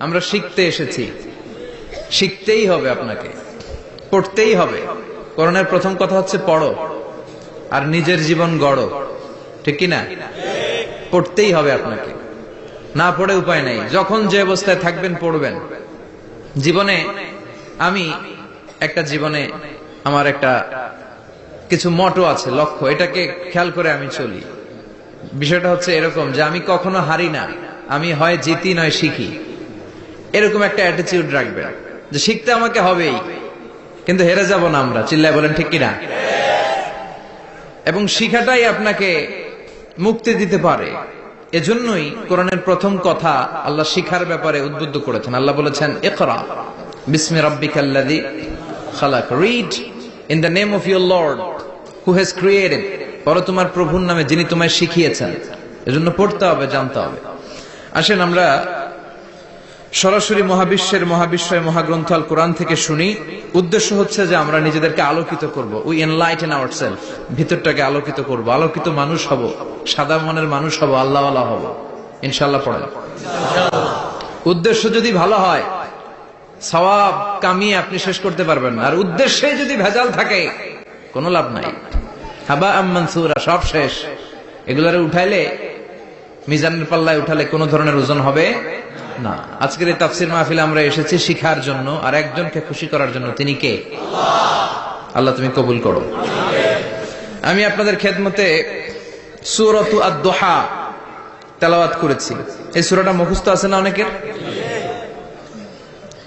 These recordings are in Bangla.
আমরা শিখতে এসেছি, শিখতেই হবে, আপনাকে পড়তেই হবে। কোরআনের প্রথম কথা হচ্ছে পড়ো আর নিজের জীবন গড়ো, ঠিক কিনা? পড়তেই হবে আপনাকে, না পড়ে উপায় নাই। যখন যে অবস্থায় থাকবেন পড়বেন। জীবনে আমি আমার একটা কিছু মটো আছে, লক্ষ্য, এটাকে খেয়াল করে আমি চলি। বিষয়টা হচ্ছে এরকম যে আমি কখনো হারি না, আমি হয় জিতি নয় শিখি, এরকম একটা অ্যাটিটিউড রাখবেন যে শিখতে আমাকে হবেই, কিন্তু হেরে যাব না আমরা। চিল্লায় বলেন ঠিক কিনা? এবং শিখাটাই আপনাকে মুক্তি দিতে পারে। এজন্যই কোরআনের প্রথম কথা আল্লাহ শিখার ব্যাপারে উদ্বুদ্ধ করেছেন। আল্লাহ বলেছেন, ইকরা বিসমি রাব্বিকাল্লাযী খালাক, read in the name of your lord who has created, পড়ো তোমার প্রভুর নামে যিনি তোমায় শিখিয়েছেন। এজন্য পড়তে হবে, জানতে হবে। আসেন আমরা সরাসরি মহাবিশ্বয় মহাগ্রন্থ আল কোরআন থেকে শুনি। উদ্দেশ্য হচ্ছে যে আমরা নিজেদেরকে আলোকিত করব, উই এনলাইটেন আওয়ারসেলফ, ভিতরটাকে আলোকিত করব, আলোকিত মানুষ হব, সাদা মনের মানুষ হব, আল্লাহওয়ালা হব ইনশাআল্লাহ। পড়েন। উদ্দেশ্য যদি ভালো হয় সওয়াব কামিয়ে আপনি শেষ করতে পারবেন না, আর উদ্দেশ্যে যদি ভেজাল থাকে কোনো লাভ নাই। হাবা মানসুরা, সব শেষ। এগুলারে উঠাইলে, মিজানের পাল্লায় উঠালে কোনো ধরনের ওজন হবে না। আজকের এই তাফসীর মাহফিলে আমরা এসেছি শিখার জন্য আর একজনকে খুশি করার জন্য। তিনি কে? আল্লাহ তুমি কবুল করো। আমি আপনাদের খেদমতে সূরাতু আদ-দুহা তেলাওয়াত করেছি। এই সূরাটা মুখস্থ আছে না অনেকের?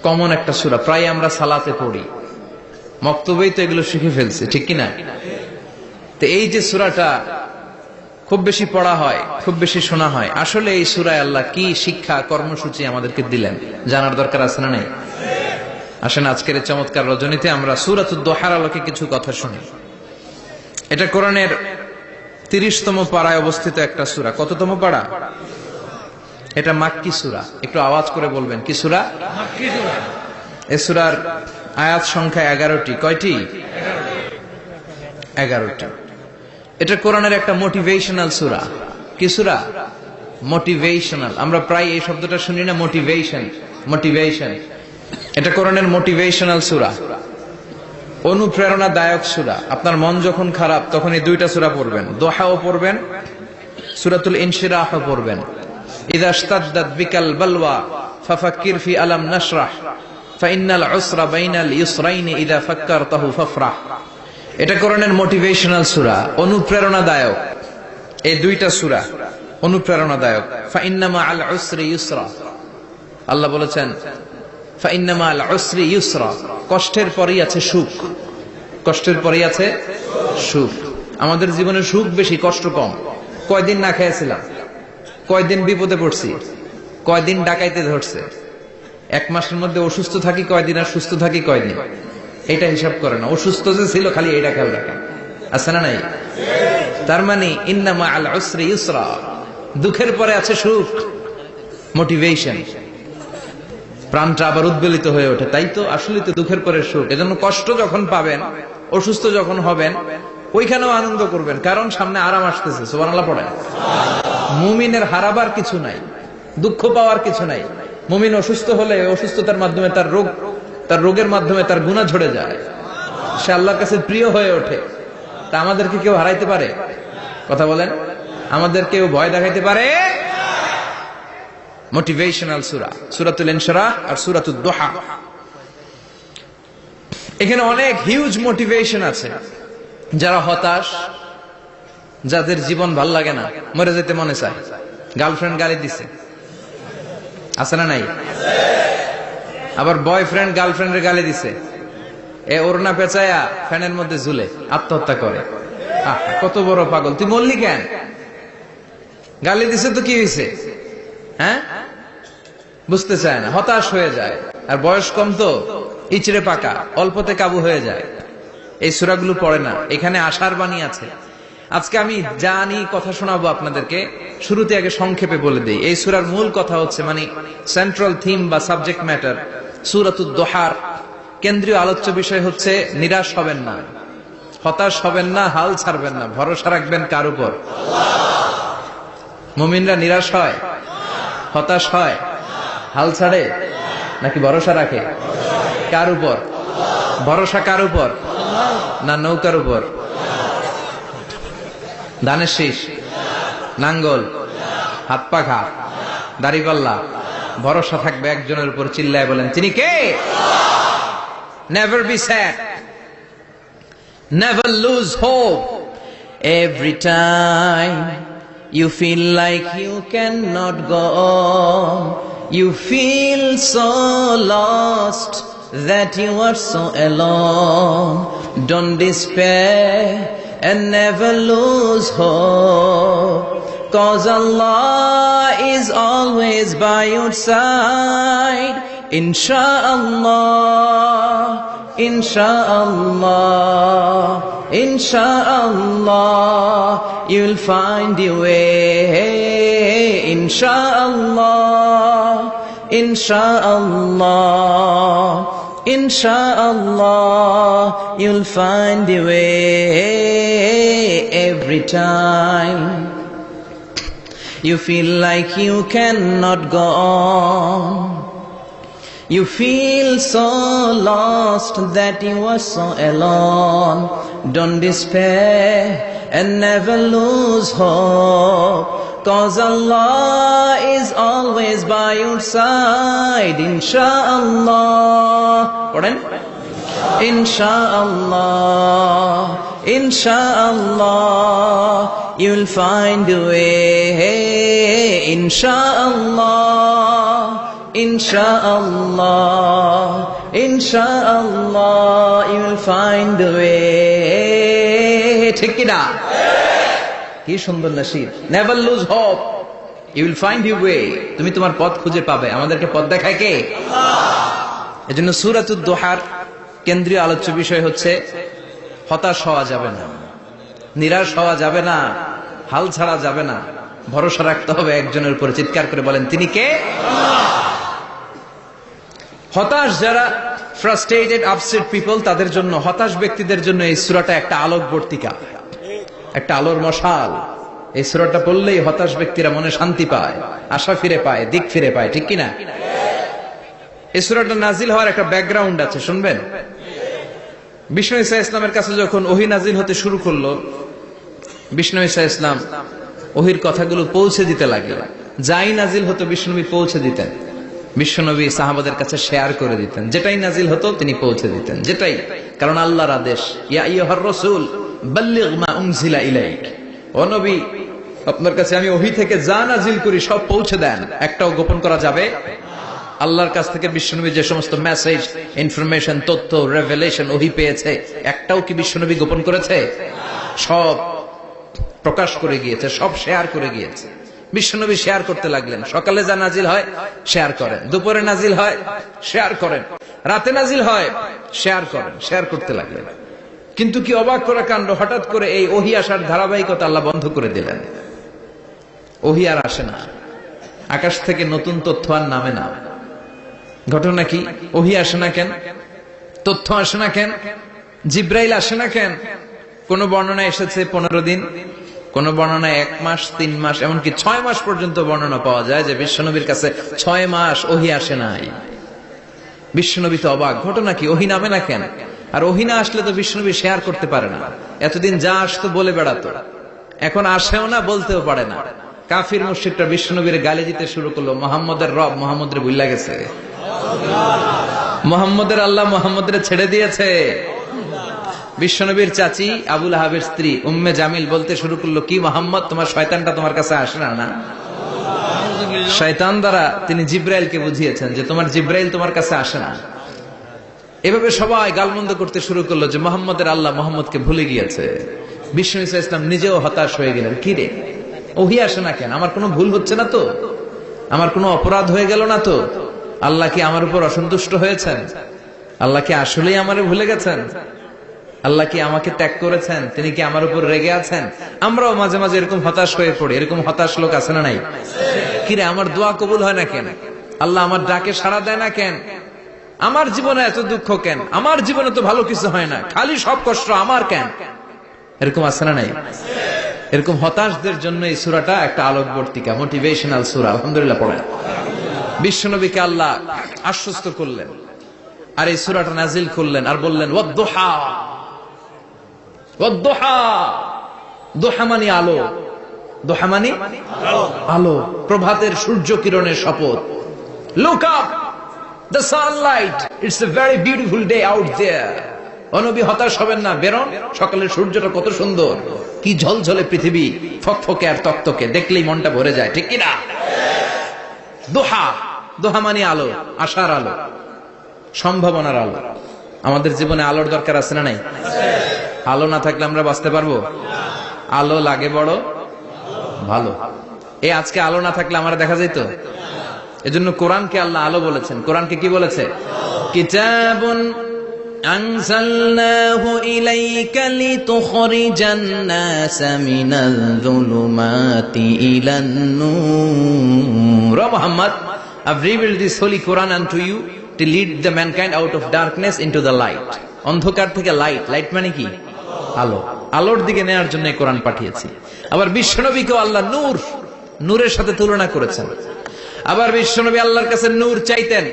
কমন একটা সূরা, প্রায় আমরা সালাতে পড়ি, মক্তবেই তো এগুলো শিখে ফেলছি, ঠিক কিনা? তো এই যে সূরাটা খুব বেশি পড়া হয়, খুব বেশি শোনা হয়, আসলে এই সূরায় আল্লাহ কি শিক্ষা কর্মসূচি আমাদেরকে দিলেন জানার দরকার আছে না নাই? আসেন আজকের এই চমৎকার রজনীতে আমরা সূরাতুদ দুহার আলোকে কিছু কথা শুনি। এটা কোরআনের 30তম পারায় অবস্থিত একটা সূরা। কততম পারা? এটা মাক্কি সূরা। একটু আওয়াজ করে বলবেন, কি সূরা? মাক্কি সূরা। এই সূরার আয়াত সংখ্যা 11টি। কয়টি? 11টি। এটা কোরআনের একটা মোটিভেশনাল সূরা। কি সূরা? মোটিভেশনাল। আমরা প্রায় এই শব্দটা শুনি না, মোটিভেশন। এটা কোরআনের মোটিভেশনাল সূরা, অনুপ্রেরণাদায়ক সূরা। আপনার মন যখন খারাপ তখন এই দুইটা সূরা পড়বেন, দোহাও পড়বেন, সূরাতুল ইনশিরাহও পড়বেন। ইযা ইশতাদ্দাত বিকাল বালওয়া ফাফাক্কির ফি আলাম নাশরাহ ফাইন্নাল উসরা বাইনাল ইউসরাইনি ইযা ফাক্কারতাহু ফাফরাহ। এটা কোরআনের মোটিভেশনাল সূরা, অনুপ্রেরণাদায়ক। এই দুইটা সূরা অনুপ্রেরণাদায়ক। ফাইন্নামা আল উসরি ইউসরা, আল্লাহ বলেছেন ফাইন্নামা আল উসরি ইউসরা, কষ্টের পরেই আছে সুখ, কষ্টের পরেই আছে সুখ। আমাদের জীবনে সুখ বেশি, কষ্ট কম। কয়দিন না খেয়েছিলাম, কয়দিন বিপদে পড়ছি, কয়দিন ডাকাইতে ধরছে, এক মাসের মধ্যে অসুস্থ থাকি কয়দিন আর সুস্থ থাকি কয়দিন, এটা হিসাব করে না। অসুস্থ যে ছিল খালি এটা খেয়াল রাখেন, আছে না নাই? তার মানে ইন্নামা আল উসরি ইউসরা, দুঃখের পরে আছে সুখ, মোটিভেশন। প্রাণটা আবার উদ্বেলিত হয়ে ওঠে, তাই তো আসলে তো দুঃখের পরে সুখ। এজন্য কষ্ট যখন পাবেন, অসুস্থ যখন হবেন, ওইখানেও আনন্দ করবেন, কারণ সামনে আরাম আসতেছে। সুবহানাল্লাহ পড়েন। মুমিনের হারাবার কিছু নাই, দুঃখ পাওয়ার কিছু নাই। মুমিন অসুস্থ হলে অসুস্থতার মাধ্যমে তার রোগের মাধ্যমে তার গুনাহ ঝরে যায়, সে আল্লাহর কাছে প্রিয় হয়ে ওঠে। তা আমাদেরকে কেউ হারাইতে পারে? কথা বলেন, আমাদের কেউ ভয় দেখাইতে পারে? মোটিভেশনাল সূরা, সূরাতুল ইনশিরাহ আর সূরাতুদ দুহা। এখানে অনেক হিউজ মোটিভেশন আছে। যারা হতাশ, যাদের জীবন ভাল লাগে না, মরে যেতে মনে চায়, গার্লফ্রেন্ড গালি দিছে, আছে না নাই? আবার বয়ফ্রেন্ড গার্লফ্রেন্ডের গালি দিছে, এ ওড়না পেঁচায়া ফ্যানের মধ্যে ঝুলে আত্মহত্যা করে। কত বড় পাগল, তুই মরলি কেন? গালি দিছে তো কি হয়েছে? হ্যাঁ, বুঝতে চায় না, হতাশ হয়ে যায়। আর বয়স কম তো ইচড়ে পাকা, অল্পতে কাবু হয়ে যায়। এই সূরাগুলো পড়ে না। এখানে আশার বাণী আছে। আজকে আমি জানি কথা শোনাবো আপনাদেরকে, শুরুতে আগে সংক্ষেপে বলে দেই। এই সূরার মূল কথা হচ্ছে, মানে সেন্ট্রাল থিম বা সাবজেক্ট ম্যাটার সূরাতুদ দুহার কেন্দ্রীয় আলোচ্য বিষয় হচ্ছে নিরাশ হবেন না, হতাশ হবেন না, হাল ছাড়বেন না, ভরসা রাখবেন কার উপর? মুমিনরা নিরাশ হয়, হতাশ হয়, হাল ছাড়ে নাকি ভরসা রাখে? কার উপর ভরসা? কার উপর? না নৌকার উপর? ধানের শীষ, নাঙ্গল, হাত পাখা, দাড়িপাল্লা, ভরসা থাকবে একজনের উপর। চিল্লায় বলেন তিনি কে? Never be sad, never lose hope. Every time you feel like you cannot go on, you feel so lost that you are so alone. Don't despair and never lose hope, 'cause Allah is always by your side. Insha'Allah, Insha'Allah, Insha'Allah, you'll find your way. Insha'Allah, Insha'Allah, Insha'Allah, you'll find your way. Every time you feel like you cannot go on, you feel so lost that you are so alone. Don't despair and never lose hope, 'cause Allah is always by your side. Insha'Allah, Insha'Allah, Insha'Allah, you'll find a way. Insha'Allah, Insha'Allah, Insha'Allah, you'll find a way. ঠিক কি না? কি সুন্দর নসিব। Never lose hope, you will find your way. তুমি তোমার পথ খুঁজে পাবে। আমাদেরকে পথ দেখায় কে? আল্লাহ। এজন্য সূরাতুদ দুহার কেন্দ্রীয় আলোচ্য বিষয় হচ্ছে হতাশ হওয়া যাবে না, নিরাশ হওয়া যাবে না, হাল ছাড়া যাবে না, ভরসা রাখতে হবে একজনের উপর। চিৎকার করে বলেন তিনি কে? হতাশ যারা, ফ্রাস্ট্রেটেড আপসেট পিপল, তাদের জন্য, হতাশ ব্যক্তিদের জন্য এই সূরাটা একটা আলোকবর্তিকা, একটা আলোর মশাল। এই সূরাটা পড়লেই হতাশ ব্যক্তিরা মনে শান্তি পায়, আশা ফিরে পায়, দিক ফিরে পায়। ঠিক কিনা? এই সূরাটা নাজিল হওয়ার একটা ব্যাকগ্রাউন্ড আছে, শুনবেন। বিষ্ণু ঈসা ইসলামের কাছে যখন ওহী নাজিল হতে শুরু করলো, বিষ্ণু ঈসা ইসলাম ওহীর কথাগুলো পৌঁছে দিতে লাগলেন। যাই নাজিল হতো বিষ্ণুনবী পৌঁছে দিতেন। বিশ্বনবী সাহাবাদের কাছে শেয়ার করে দিতেন, যেটাই নাজিল হতো তিনি পৌঁছে দিতেন, যেটাই। কারণ আল্লাহর আদেশ, ইয়া আইয়ুহার রাসূল বাল্লিগ মা উনজিলা ইলাইক, ও নবী আপনার কাছে আমি ওহী থেকে যা নাজিল করি সব পৌঁছে দেন, একটাও গোপন করা যাবে। আল্লাহর কাছ থেকে বিশ্বনবী যে সমস্ত মেসেজ, ইনফরমেশন, তথ্য, রেভেলেশন ওহী পেয়েছে, একটাও কি বিশ্বনবী গোপন করেছে? সব প্রকাশ করে গিয়েছে, সব শেয়ার করে গিয়েছে। বিশ্বনবী শেয়ার করতে লাগলেন। সকালে যা নাজিল হয় শেয়ার করেন, দুপুরে নাজিল হয় শেয়ার করেন, রাতে নাজিল হয় শেয়ার করেন, শেয়ার করতে লাগলেন। কিন্তু কি অবাক করা কাণ্ড, হঠাৎ করে এই ওহী আসার ধারাবাহিকতা আল্লাহ বন্ধ করে দিলেন। ওহী আর আসে না, আকাশ থেকে নতুন তথ্য আর নামে না। ঘটনা কি? ওহী আসে না কেন? তথ্য আসে না কেন? জিব্রাইল আসে না কেন? কোন বর্ণনা এসেছে 15 দিন, কোন বর্ণনায় 1 মাস, 3 মাস, এমনকি 6 মাস পর্যন্ত বর্ণনা পাওয়া যায় যে বিশ্বনবীর কাছে 6 মাস ওহী আসে নাই। বিশ্বনবী তো অবাক, ঘটনা কি? ওহী নামে না কেন? আর ওহী না আসলে তো বিশ্বনবী শেয়ার করতে পারে না। এতদিন যা আসতো বলে বেড়াতো, এখন আসেও না, বলতেও পারে না। কাফির মুশরিকরা বিশ্বনবীর গালি দিতে শুরু করলো, মুহাম্মদের রব মুহাম্মদের ভুইলা গেছে, মুহাম্মদের আল্লাহ মুহাম্মদের ছেড়ে দিয়েছে। বিশ্বনবীর চাচি আবু লাহাবের স্ত্রী উম্মে জামিল বলতে শুরু করলো, কি মুহাম্মদ, তোমার শয়তানটা তোমার কাছে আসে না? না, শয়তান দ্বারা তিনি জিব্রাইলকে বুঝিয়েছেন যে তোমার জিব্রাইল তোমার কাছে আসে না। এভাবে সবাই গালমন্দ করতে শুরু করলো যে মুহাম্মদের আল্লাহ মুহাম্মদকে ভুলে গিয়েছে। বিষ্ণু ঈসা ইসলাম নিজেও হতাশ হয়ে গেলেন। কি রে, ওহী আসে না কেন? আমার কোনো ভুল হচ্ছে না তো? আমার কোনো অপরাধ হয়ে গেল না তো? আল্লাহ কি আমার উপর অসন্তুষ্ট হয়েছেন? আল্লাহ কি আসলেই আমারে ভুলে গেছেন? আল্লাহ কি আমাকে ত্যাগ করেছেন? তিনি কি আমার উপর রেগে আছেন? আমরাও মাঝে মাঝে এরকম হতাশ হয়ে পড়ি। এরকম হতাশ লোক আছে না নাই? কিরে, আমার দোয়া কবুল হয় না কেন? আল্লাহ আমার ডাকে সাড়া দেয় না কেন? আমার জীবনে এত দুঃখ কেন? আমার জীবনে তো ভালো কিছু হয় না, খালি সব কষ্ট আমার কেন? এরকম আছে না নাই? এরকম হতাশদের জন্য এই সূরাটা একটা আলোকবর্তিকা, মোটিভেশনাল সূরা। আলহামদুলিল্লাহ পড়েন। বিশ্বনবীকে আল্লাহ আশ্বস্ত করলেন, আর এই সূরাটা নাজিল করলেন, আর বললেন ওয়াদ-দুহা। ওয়াদ-দুহা, দুহা মানে আলো, দুহা মানে আলো, প্রভাতের সূর্য কিরণের শপথ। Look up, the sunlight, it's a very beautiful day out there. ও নবী, হতাশ হবেন না, বেরোন, সকালের সূর্যটা কত সুন্দর, কি ঝলঝলে পৃথিবী, ফকফকে আর তকতকে, দেখলেই মনটা ভরে যায়, ঠিক কিনা? দোহা, দোহা মানে আলো, আশার আলো, সম্ভাবনার আলো। আমাদের জীবনে আলোর দরকার আছে না নাই? আলো না থাকলে আমরা বাঁচতে পারবো? আলো লাগে বড় ভালো। এই আজকে আলো না থাকলে আমরা দেখা যেত। এজন্য কোরআনকে আল্লাহ আলো বলেছেন। কোরআনকে কি বলেছে? কিতাবুন আনজালনাহু ইলাইকা লিতুখরিজান নাসা মিনাল যুলুমাতি ইলান নূর। ও Muhammad, I've revealed this holy Quran unto you to lead the mankind out of darkness into the light. অন্ধকার থেকে লাইট, লাইট মানে কি? আলো, আলোর দিকে নেয়ার জন্য কোরআন পাঠিয়েছি। আবার বিশ্বনবীকেও আল্লাহ নূর, নূরের সাথে তুলনা করেছেন। আবার বিশ্বনবী আল্লাহর কাছে নূর চাইতেন,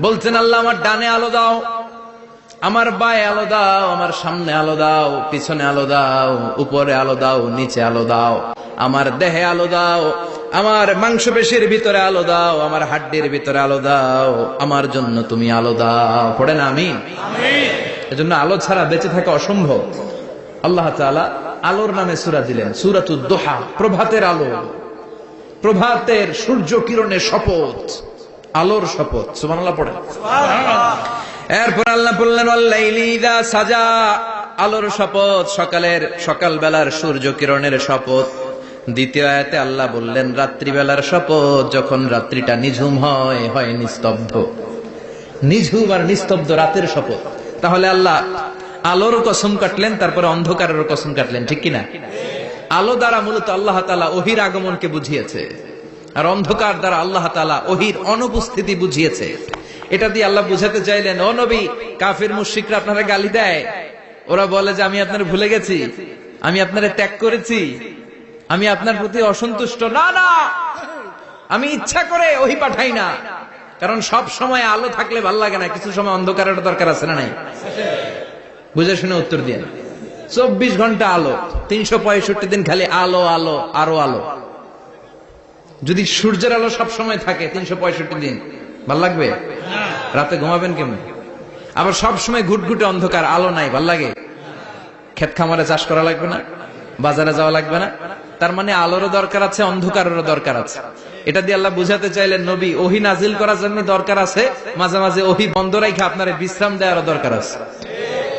বলতেন আল্লাহ আমার ডানে আলো দাও, আমার বায়ে আলো দাও, আমার সামনে আলো দাও, পিছনে আলো দাও, উপরে আলো দাও, নিচে আলো দাও, আমার দেহে আলো দাও, আমার মাংসপেশির ভিতরে আলো দাও, আমার হাড্ডির ভিতরে আলো দাও, আমার জন্য তুমি আলো দাও। পড়েন আমিন। এজন্য আলো ছাড়া বেঁচে থাকা অসম্ভব। আল্লাহ তাআলা আলোর নামে সূরা দিলেন, সূরাতুদ দুহা, প্রভাতের আলো, প্রভাতের সূর্য কিরণের শপথ, আলোর শপথ। সুবহানাল্লাহ পড়েন। এরপর আল্লাহ বললেন ওয়াল-লাইলি ইযা সাজা, আলোর শপথ, সকালের, সকালবেলার সূর্য কিরণের শপথ। দ্বিতীয় আয়াতে আল্লাহ বললেন রাত্রিবেলার শপথ, যখন রাত্রিটা নিঝুম হয়, হয় নিস্তব্ধ, নিঝুম আর নিস্তব্ধ রাতের শপথ। তাহলে আল্লাহ আলোর কসম কাটলেন, তারপরে অন্ধকারের কসম কাটলেন, ঠিক কিনা? আলো দ্বারা মূলত আল্লাহ তাআলা ওহীর আগমনকে বুঝিয়েছে, আর অন্ধকার দ্বারা আল্লাহ তাআলা ওহীর অনুপস্থিতি বুঝিয়েছে। এটা দিয়ে আল্লাহ বুঝাতে চাইলেন, ও নবী, কাফির মুশরিকরা আপনারা গালি দেয়, ওরা বলে যে আমি আপনার ভুলে গেছি, আমি আপনারে ত্যাগ করেছি, আমি আপনার প্রতি অসন্তুষ্ট। না না, আমি ইচ্ছা করে ওহী পাঠাই না, কারণ সব সময় আলো থাকলে ভাল লাগে না, কিছু সময় অন্ধকারের দরকার আছে না নাই? বুঝে শুনে উত্তর দিয়ে। 24 ঘন্টা আলো, 365 দিন খালি আলো, আলো, আরো আলো। যদি সূর্যের আলো সব সময় থাকে 365 দিন, ভাল লাগবে? রাতে ঘুমাবেন কেমন? আবার সব সময় ঘুটঘুটে অন্ধকার, আলো নাই, ভাল লাগে? ক্ষেত খামারে চাষ করা লাগবে না, বাজারে যাওয়া লাগবে না। তার মানে আলোরও দরকার আছে, অন্ধকারেরও দরকার আছে। এটা দিয়ে আল্লাহ বুঝাতে চাইলেন, নবী, ওহী নাজিল করার জন্য দরকার আছে, মাঝে মাঝে ওহী বন্ধ রাখে আপনার বিশ্রাম দেওয়ারও দরকার আছে।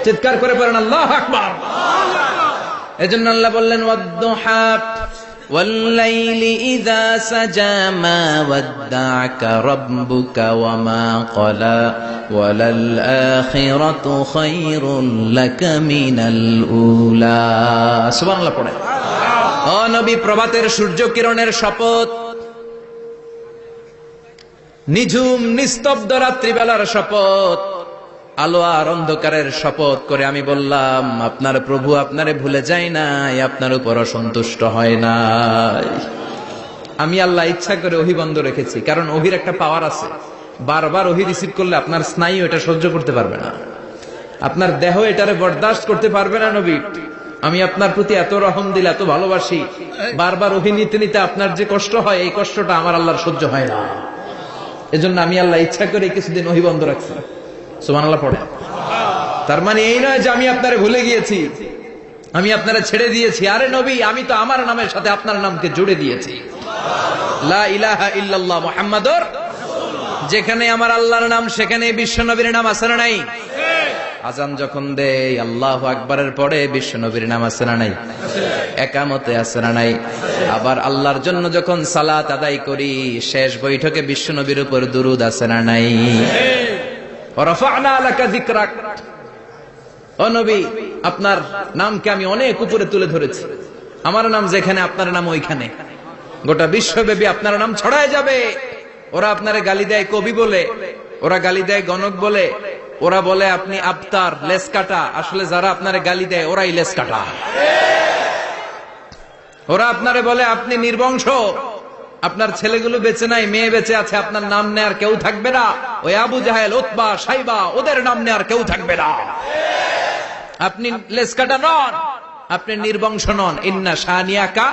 চিৎকার করে পড়েন আল্লাহু আকবার। এজন্য আল্লাহ বললেন ওয়াদ-দুহা ওয়াল-লাইলি ইযা সাজা মা ওয়াদ্দা'আকা রাব্বুকা ওয়া মা ক্বালা ওয়ালাল আখিরাতু খায়রুল লাকা মিনাল উলা। সুবহানাল্লাহ পড়ে। ও নবী, প্রভাতের সূর্য কিরণের শপথ, নিঝুম নিস্তব্ধ রাত্রিবেলার শপথ, আলো আর অন্ধকারের শপথ করে আমি বললাম, আপনার প্রভু আপনারে ভুলে যায় নাই, আপনার উপর অসন্তুষ্ট হয় নাই। আমি আল্লাহ ইচ্ছা করে ওহী বন্ধ রেখেছি, কারণ ওহীর একটা পাওয়ার আছে। বারবার ওহী রিসিভ করলে আপনার স্নায়ু এটা সহ্য করতে পারবে না, আপনার দেহ এটারে বরদাস্ত করতে পারবে না। নবী, আমি আপনার প্রতি এত রহম দিল, এত ভালোবাসি, বারবার ওহী নিতে নিতে আপনার যে কষ্ট হয়, এই কষ্টটা আমার আল্লাহর সহ্য হয় না। এজন্য আমি আল্লাহ ইচ্ছা করে কিছুদিন ওহী বন্ধ রাখছি। সুবহানাল্লাহ পড়ে। তার মানে এই নয় যে আমি আপনারে ভুলে গিয়েছি, আমি আপনারে ছেড়ে দিয়েছি। আরে নবী, আমি তো আমার নামের সাথে আপনার নামকে জুড়ে দিয়েছি। লা ইলাহা ইল্লাল্লাহ মুহাম্মাদুর রাসূলুল্লাহ। যেখানে আমার আল্লাহর নাম, সেখানে বিশ্ব নবীর নাম আছে না নাই? আজান যখন দেই আল্লাহু আকবারের পরে বিশ্ব নবীর নাম আছে না নাই? একামতে আছে না নাই? আবার আল্লাহর জন্য যখন সালাত আদায় করি, শেষ বৈঠকে বিশ্ব নবীর উপর দুরূদ আছে না নাই? রাফা'না লাকা যিকরাক। ও নবী, আপনার নামকে আমি অনেক উপরে তুলে ধরেছি। আমার নাম যেখানে, আপনার নাম ওইখানে। গোটা বিশ্বব্যাপী আপনার নাম ছড়ায় যাবে। ওরা আপনারে গালি দেয় কবি বলে, ওরা গালি দেয় গণক বলে, ওরা বলে আপনি আবতার, লেস কাটা। আসলে যারা আপনারে গালি দেয় ওরাই লেস কাটা। ওরা আপনারে বলে আপনি নির্বংশ, আপনার ছেলেগুলো বেঁচে নাই, মেয়ে বেঁচে আছে, আপনার নাম নেয়ার কেউ থাকবে না। ওই আবু জাহেল, উতবা, সাইবা, ওদের নাম নেয়ার কেউ থাকবে না। আপনি লেসকাটা নন, আপনি নির্বংশ নন। ইন্না শানিয়াকা,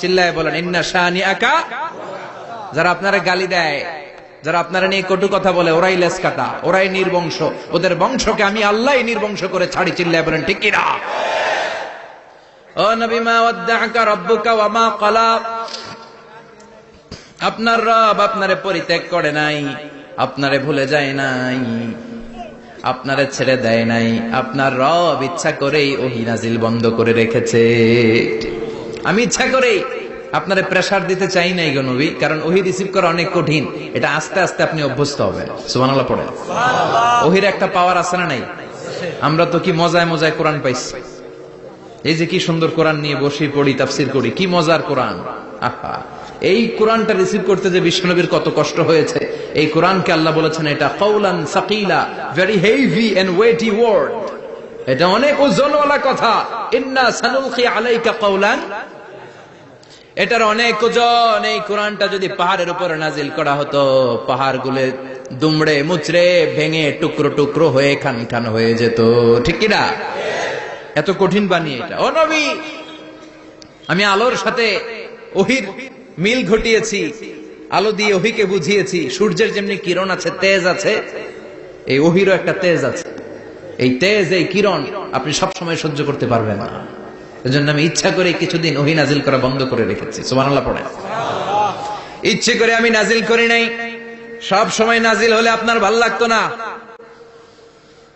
চিল্লায় বলেন ইন্না শানিয়াকা। যারা আপনারা গালি দেয়, যারা আপনারা নিয়ে কটু কথা বলে, ওরাই লেসকাটা, ওরাই নির্বংশ। ওদের বংশকে আমি আল্লাহ নির্বংশ করে ছাড়ি। চিল্লায় বলেন ঠিক কিনা? ও নবী, মা ওয়াদ্দাআকা রাব্বুকা ওয়া মা ক্বালা। আপনার রব আপনারে পরিত্যাগ করে নাই, আপনারে ভুলে যায় নাই, আপনারে ছেড়ে দেয় নাই। আপনার রব ইচ্ছা করেই ওহী নাজিল বন্ধ করে রেখেছে। আমি ইচ্ছা করেই আপনারে প্রেসার দিতে চাই নাই গো নবী, কারণ ওহী রিসিভ করা অনেক কঠিন। এটা আস্তে আস্তে আপনি অভ্যস্ত হবেন। সুবহানাল্লাহ পড়েন। ওহীর একটা পাওয়ার আছে না নাই? আমরা তো কি মজায় মজায় কোরআন পাইছি। এই যে কি সুন্দর কোরআন নিয়ে বসি, পড়ি, তাফসীর করি, কি মজার কোরআন। আহা, এই কোরআনটা রিসিভ করতে যে বিশ্বনবীর কত কষ্ট হয়েছে। এই কোরআনকে আল্লাহ বলেছেন এটা কাওলান সাকিলা, very heavy and weighty word. এটা অনেক ওজনওয়ালা কথা। ইন্না সানুলকি আলাইকা কাওলান, এটার অনেক ওজন। এই কোরআনটা যদি পাহাড়ের উপরে নাজিল করা হতো, পাহাড়গুলো দুমড়ে মুচড়ে ভেঙে টুকরো টুকরো হয়ে খান খান হয়ে যেত। ঠিক কিনা? এত কঠিন বানিয়ে এটা। ও নবী, আমি আলোর সাথে ওহীর মিল ঘটিয়েছি, আলো দিয়ে ওহীকে বুঝিয়েছি। সূর্যের যেমনি কিরণ আছে, তেজ আছে, এই ওহীরও একটা তেজ আছে। এই তেজ, এই কিরণ আপনি সবসময় সহ্য করতে পারবেন না। এজন্য আমি ইচ্ছা করে কিছুদিন ওহী নাজিল করা বন্ধ করে রেখেছি। সুবহানাল্লাহ পড়েন। ইচ্ছে করে আমি নাজিল করি নাই। সব সময় নাজিল হলে আপনার ভাল লাগতো না।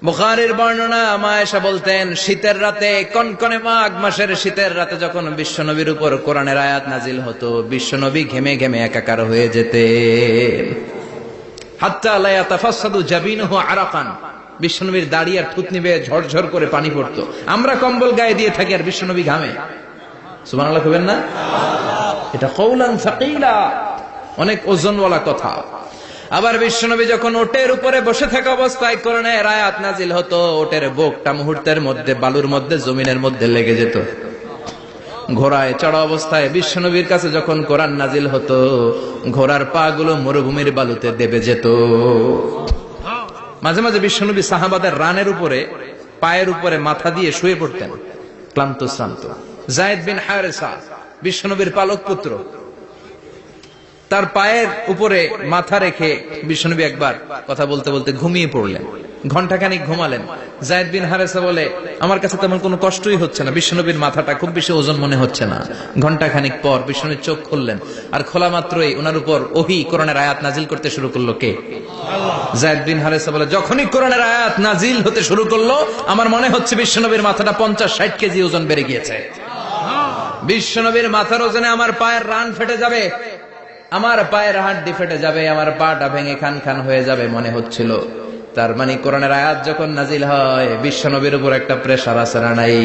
বুখারীর বর্ণনা, মা আয়েশা বলতেন, শীতের রাতে, কনকনে মাঘ মাসের শীতের রাতে যখন বিশ্বনবীর উপর কোরআনের আয়াত নাজিল হতো, বিশ্বনবী ঘেমে ঘেমে একাকার হয়ে যেতেন। হাত্তা লা ইয়াতাফাসসাদু জাবিনুহু আরাকান, বিশ্বনবীর দাড়ি আর থুতনি বেয়ে ঝরঝর করে পানি পড়তো। আমরা কম্বল গায়ে দিয়ে থাকি আর বিশ্বনবী ঘামে। সুবহানাল্লাহ কইবেন না? এটা কওলান সাকিলা, অনেক ওজনওয়ালা কথা। আবার বিশ্বনবী যখন ওটের উপরে বসে থাকা অবস্থায় কোরআনের আয়াত নাজিল হতো, ওটের বুকটা মুহূর্তের মধ্যে বালুর মধ্যে, জমিনের মধ্যে লেগে যেত। ঘোড়ায় চড়া অবস্থায় বিশ্বনবীর কাছে যখন কোরআন নাজিল হতো, ঘোড়ার পা গুলো মরুভূমির বালুতে দেবে যেত। মাঝে মাঝে বিশ্বনবী সাহাবাদের রানের উপরে, পায়ের উপরে মাথা দিয়ে শুয়ে পড়তেন, ক্লান্ত শ্রান্ত। যায়েদ বিন হারেসা, বিশ্বনবীর পালক পুত্র, তার পায়ের উপরে মাথা রেখে বিশ্বনবী একবার কথা বলতে বলতে ঘুমিয়ে পড়লেন। ঘন্টাখানিক ঘুমালেন। যায়েদ বিন হারেসা বলে, আমার কাছে তেমন কোনো কষ্টই হচ্ছে না, বিশ্বনবীর মাথাটা খুব বেশি ওজন মনে হচ্ছে না। ঘন্টাখানিক পর বিশ্বনবী চোখ খুললেন, আর খোলা মাত্রই ওনার উপর ওহী কোরআনের আয়াত নাজিল করতে শুরু করলো। কে? যায়েদ বিন হারেসা বলে, যখনই কোরআনের আয়াত নাজিল হতে শুরু করলো, আমার মনে হচ্ছে বিশ্বনবীর মাথাটা 50-60 কেজি ওজন বেড়ে গিয়েছে। বিশ্বনবীর মাথার ওজনে আমার পায়ের রান ফেটে যাবে, আমার পায়ের হাড্ডি ফেটে যাবে, আমার পাটা ভেঙে খান খান হয়ে যাবে মনে হচ্ছিল। তার মানে কোরআনের আয়াত যখন নাজিল হয়, বিশ্বনবীর উপর একটা প্রেসার আছে না নাই?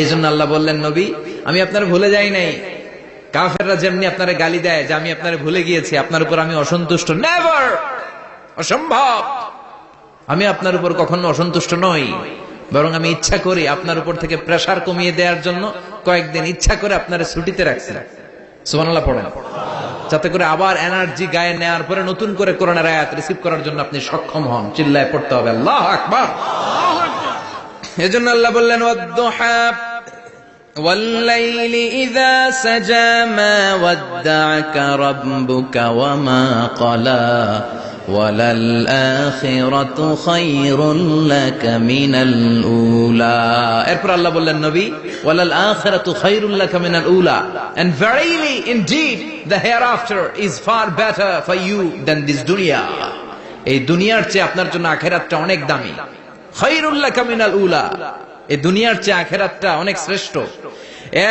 এই জন্য আল্লাহ বললেন, নবী আমি আপনার ভুলে যাই নাই। কাফেররা যেমনি আপনারে গালি দেয় যে আমি আপনারে ভুলে গিয়েছি, আপনার উপর আমি অসন্তুষ্ট, নেভার, অসম্ভব। আমি আপনার উপর কখনো অসন্তুষ্ট নই, বরং আমি ইচ্ছা করি আপনার উপর থেকে প্রেসার কমিয়ে দেওয়ার জন্য কয়েকদিন ইচ্ছা করে আপনারে ছুটিতে রাখছি। সুবহানাল্লাহ পড়েন, যাতে করে আবার এনার্জি গায়ে নেওয়ার পরে নতুন করে কোরআনের আয়াত রিসিভ করার জন্য আপনি সক্ষম হন। চিল্লায় পড়তে হবে আল্লাহু আকবার। এজন্য আল্লাহ বললেন, ওয়াদ-দুহা ওয়াল-লাইলি ইযা সাজা মা ওয়াদ্দা'আকা রাব্বুকা ওয়া মা ক্বালা ওয়ালাল আখিরাতু খায়রুল লাকা মিনাল উলা। এরপর আল্লাহ বললেন, নবী ওয়ালাল আখিরাতু খায়রুল লাকা মিনাল উলা, and verily indeed the hereafter is far better for you than this dunya. এই দুনিয়ার চেয়ে আপনার জন্য আখিরাতটা অনেক দামি। খায়রুল লাকা মিনাল উলা, এই দুনিয়ার চেয়ে আখিরাতটা অনেক শ্রেষ্ঠ।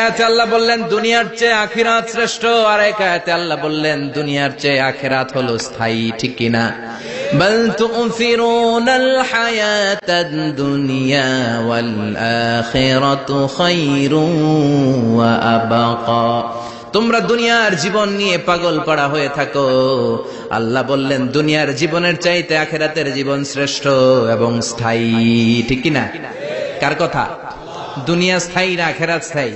এতে আল্লাহ বললেন দুনিয়ার চেয়ে আখিরাত শ্রেষ্ঠ, আর এক আয়াতে আল্লাহ বললেন দুনিয়ার চেয়ে আখিরাত হলো স্থায়ী। ঠিক কিনা? বাল তুফিরুনাল হায়াতাদ দুনিয়া ওয়াল আখিরাতু খায়রুন ওয়া আবাকা। তোমরা দুনিয়ার জীবন নিয়ে পাগল পাড়া হয়ে থাকো, আল্লাহ বললেন দুনিয়ার জীবনের চাইতে আখিরাতের জীবন শ্রেষ্ঠ এবং স্থায়ী। ঠিক কিনা? কার কথা? দুনিয়া স্থায়ী না আখিরাত স্থায়ী?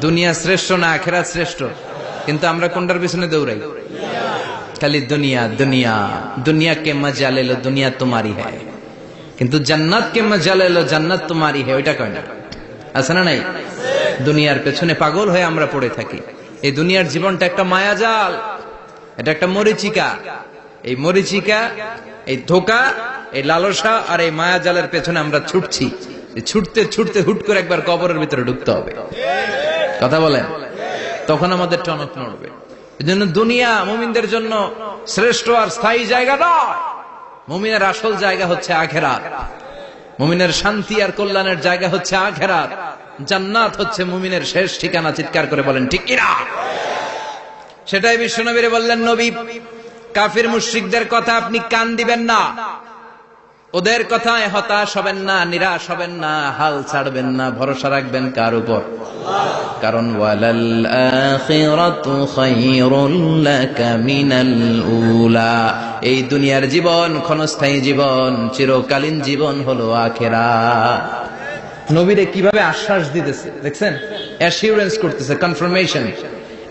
দুনিয়া শ্রেষ্ঠ না আখিরাত শ্রেষ্ঠ? কিন্তু আমরা কোনটার পিছনে দৌড়াই? খালি দুনিয়া দুনিয়া। দুনিয়া কে মজা ले लो দুনিয়া তোমারই है, কিন্তু জান্নাত কে মজা ले लो জান্নাত তোমারই है, ওইটা কয় না? আছে না নাই? দুনিয়ার পেছনে পাগল হয়ে আমরা পড়ে থাকি। এই দুনিয়ার জীবনটা একটা মায়াজাল, এটা একটা মরিচিকা। এই মরিচিকা, এই ধোঁকা, এই লালসা আর এই মায়াজালের পেছনে আমরা ছুটছি। ছুটতে ছুটতে হুট করে একবার কবরের ভিতরে ঢুকতে হবে। কথা বলেন, তখন আমাদের টনক নড়বে। এজন্য দুনিয়া মুমিনদের জন্য শ্রেষ্ঠ আর স্থায়ী জায়গা নয়। মুমিনের আসল জায়গা হচ্ছে আখিরাত। মুমিনের শান্তি আর কল্যাণের জায়গা হচ্ছে আখিরাত। জান্নাত হচ্ছে মুমিনের শেষ ঠিকানা। চিৎকার করে বলেন ঠিক কিনা? সেটাই বিশ্বনবীরে বললেন, নবী কাফির মুশরিকদের কথা আপনি কান দিবেন না, ওদের কথায় হতাশ হবেন না, নিরাশ হবেন না, হাল ছাড়বেন না, ভরসা রাখবেন কার উপর? কারণ ওয়ালাল আখিরাতু খায়রুল লাকা মিনাল উলা, এই দুনিয়ার জীবন ক্ষণস্থায়ী জীবন, চিরকালীন জীবন হলো আখিরাত। নবীরে কিভাবে আশ্বাস দিতেছে দেখছেন, অ্যাসিউরেন্স করতেছে, কনফার্মেশন।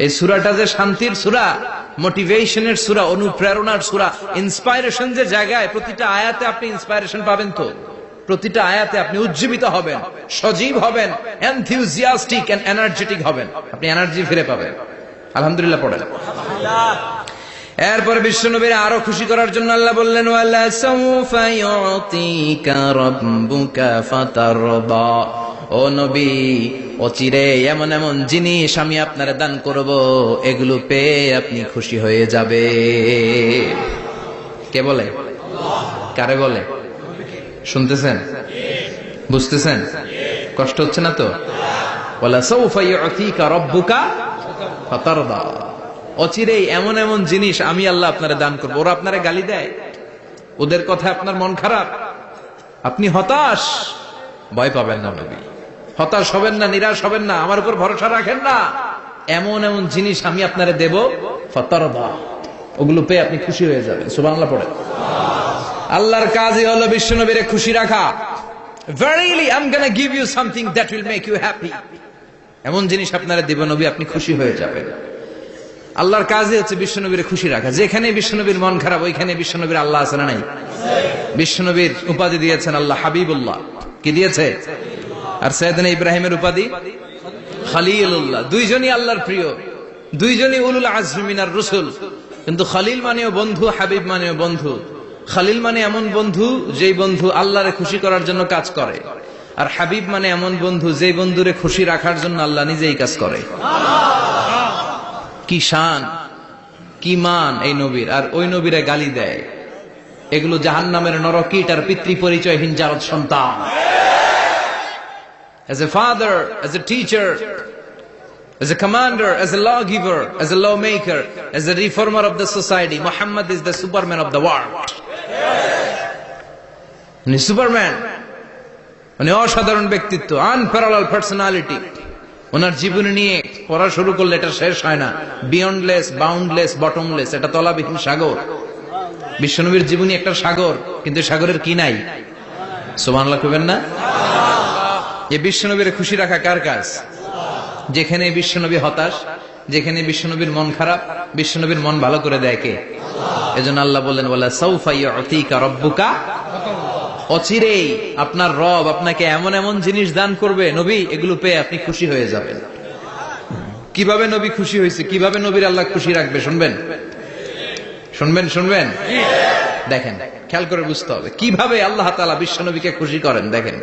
এই সূরাটা যে শান্তির সূরা, মোটিভেশনের সূরা, অনুপ্রেরণার সূরা, ইন্সপাইরেশন যে জায়গায়, প্রতিটা আয়াতে আপনি ইন্সপাইরেশন পাবেন। তো প্রতিটা আয়াতে আপনি উজ্জীবিত হবেন, সজীব হবেন, এনথিউজিয়াস্টিক এন্ড এনার্জেটিক হবেন, আপনি এনার্জি ফিরে পাবেন। আলহামদুলিল্লাহ পড়েন। এরপর বিশ্বনবীর আরো খুশি করার জন্য আল্লাহ বললেন, ওয়ালা সাউফা ইউতিকা রাব্বুকা ফাতারদা, ও নবী অচিরে এমন এমন জিনিস আমি আপনারে দান করব, এগুলো পেয়ে আপনি খুশি হয়ে যাবে। কে বলে? কারে বলে? শুনতেছেন? বুঝতেছেন? কষ্ট হচ্ছে না তো? ওয়ালা সাউফা ইউতিকা রাব্বুকা ফাতারদা, অচিরেই এমন এমন জিনিস আমি আল্লাহ আপনারে দান করবো। ওরা আপনারে গালি দেয়, ওদের কথা আপনার মন খারাপ, আপনি হতাশ, ভয় পাবেন না নবী, হতাশ হবেন না, নিরাশ হবেন না, আমার উপর ভরসা রাখেন না। এমন এমন জিনিস আমি আপনারে দেব, ফাতারদা, ওগুলো পেয়ে আপনি খুশি হয়ে যাবেন। সুবহানাল্লাহ পড়েন। আল্লাহর কাজই হলো বিশ্বনবীরে খুশি রাখা। Verily I'm gonna give you something that will make you happy, এমন জিনিস আপনারে দেব নবী, আপনি খুশি হয়ে যাবেন। আল্লাহর কাজই হচ্ছে বিশ্বনবীরে খুশি রাখা। যেখানে বিশ্বনবীর মন খারাপ, ওইখানে বিশ্বনবীর আল্লাহ আছে না নাই? বিশ্বনবীর উপাধি দিয়েছেন আল্লাহ হাবিবুল্লাহ। কি দিয়েছে? আর সাইয়েদনা ইব্রাহিমের উপাধি খলিলুল্লাহ। দুইজনই আল্লাহর প্রিয়, দুইজনই উলুল আজমি মিনার রাসূল। কিন্তু খলিল মানেও বন্ধু, হাবিব মানেও বন্ধু। খলিল মানে এমন বন্ধু যেই বন্ধু আল্লাহরে খুশি করার জন্য কাজ করে, আর হাবিব মানে এমন বন্ধু যেই বন্ধুরে খুশি রাখার জন্য আল্লাহ নিজেই কাজ করে। কি শান, কি মান এই নবীর, আর ওই নবীরে গালি দেয়। এগুলো জাহান্নামের নরকীট আর পিতৃ পরিচয়হীন জারদ সন্তান। As a father, as a teacher, as a commander, as a lawgiver, as a lawmaker, as a reformer of the society, Muhammad is the superman of the world. উনি সুপারম্যান, উনি অসাধারণ ব্যক্তিত্ব, আনপ্যারালাল পার্সোনালিটি। ওনার জীবনী নিয়ে পড়া শুরু করলে এটা শেষ হয় না। বিয়ন্ডলেস, বাউন্ডলেস, বটমলেস, এটা তলাবিহীন সাগর। বিশ্বনবীর জীবনী একটা সাগর, কিন্তু সাগরের কি নাই? সুবহানাল্লাহ কইবেন না? এই বিশ্বনবীর খুশি রাখা কার কাজ? যেখানে বিশ্বনবী হতাশ, যেখানে বিশ্বনবীর মন খারাপ, বিশ্বনবীর মন ভালো করে দেয় কে? এজন্য আল্লাহ বললেন, ওয়ালা সাউফা ইউতিকা রাব্বুকা, অচিরেই আপনার রব আপনাকে এমন এমন জিনিস দান করবে নবী, এগুলো পেয়ে আপনি খুশি হয়ে যাবেন। কিভাবে নবী খুশি হয়েছে, কিভাবে নবীর আল্লাহ খুশি রাখবে শুনবেন? শুনবেন? শুনবেন? দেখেন, খেয়াল করে বুঝতে হবে কিভাবে আল্লাহ তাআলা বিশ্বনবীকে খুশি করেন। দেখেন,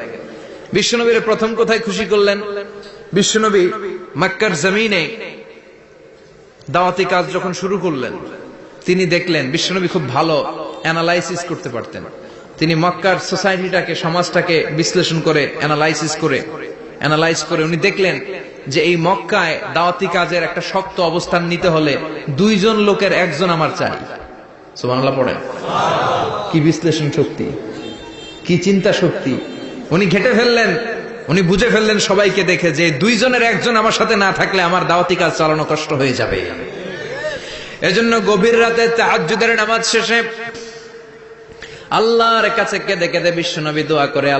বিশ্বনবীর প্রথম কোথায় খুশি করলেন? বিশ্বনবী মক্কার জমিনে দাওয়াতি কাজ যখন শুরু করলেন, তিনি দেখলেন বিশ্বনবী খুব ভালো অ্যানালাইসিস করতে পারতেন। তিনি মক্কার সোসাইটিটাকে, সমাজটাকে বিশ্লেষণ করে অ্যানালাইজ করে উনি দেখলেন যে এই মক্কায় দাওয়াতি কাজের একটা শক্ত অবস্থান নিতে হলে দুইজন লোকের একজন আমার চাই। সুবহানাল্লাহ পড়েন। কি বিশ্লেষণ শক্তি, কি চিন্তা শক্তি! উনি ঘেটে ফেললেন, উনি বুঝে ফেললেন সবাইকে দেখে যে দুইজনের একজন আমার সাথে না থাকলে আমার দাওয়াতি কাজ চালানো কষ্ট হয়ে যাবে। এজন্য গভীর রাতে তাহাজ্জুদের নামাজ শেষে আল্লাহর কাছে কেঁদে কেঁদে বিশ্বনবী দোয়া করে,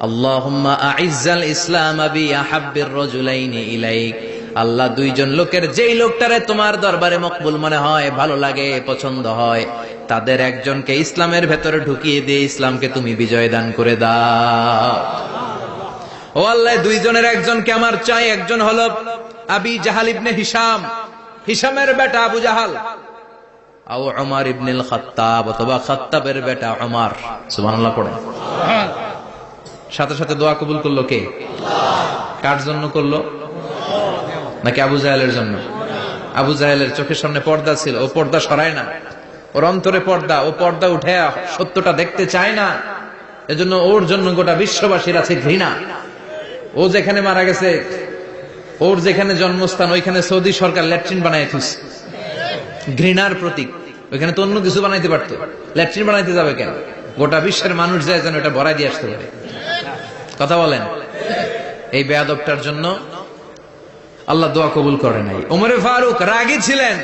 আল্লাহুম্মা আইজ্জাল ইসলাম বি আহাব্বির রাজুলাইনি ইলাইক, আল্লাহ দুইজন লোকের যেই লোকটারে তোমার দরবারে মকবুল মনে হয়, ভালো লাগে, পছন্দ হয়, তাদের একজনকে ইসলামের ভেতরে ঢুকিয়ে দিয়ে ইসলামকে তুমি বিজয় দান করে দাও। ও আল্লাহ, দুইজনের একজনকে আমার চাই। একজন হলো আবি জাহাল ইবনে হিশাম, হিশামের বেটা আবু জাহাল, আও উমর ইবনে আল খাত্তাব, অথবা খাত্তাবের বেটা উমর। সুবহানাল্লাহ পড়ে। সাথে সাথে দোয়া কবুল করলো কে? কার জন্য করলো? নাকি আবু জাহেলের জন্য? আবু জাহেলের চোখের সামনে পর্দা ছিল, ও পর্দা সরায় না। ওর অন্তরে পর্দা, ও পর্দা উঠে সত্যটা দেখতে চায় না। এজন্য ওর জন্য গোটা বিশ্ববাসীর আছে ঘৃণা। ও যেখানে মারা গেছে, ওর যেখানে জন্মস্থান, ওইখানে সৌদি সরকার ল্যাট্রিন বানায় থুস, ঘৃণার প্রতীক। ওইখানে তো অন্য কিছু বানাইতে পারতো, ল্যাট্রিন বানাইতে যাবে কেন? গোটা বিশ্বের মানুষ যায় যেন এটা ভরাই দিয়ে আসতে পারে। কথা বলেন। এই বেয়াদবটার জন্য আল্লাহ দোয়া কবুল করে নাই। ওমরে ফারুক রাগী ছিলেন,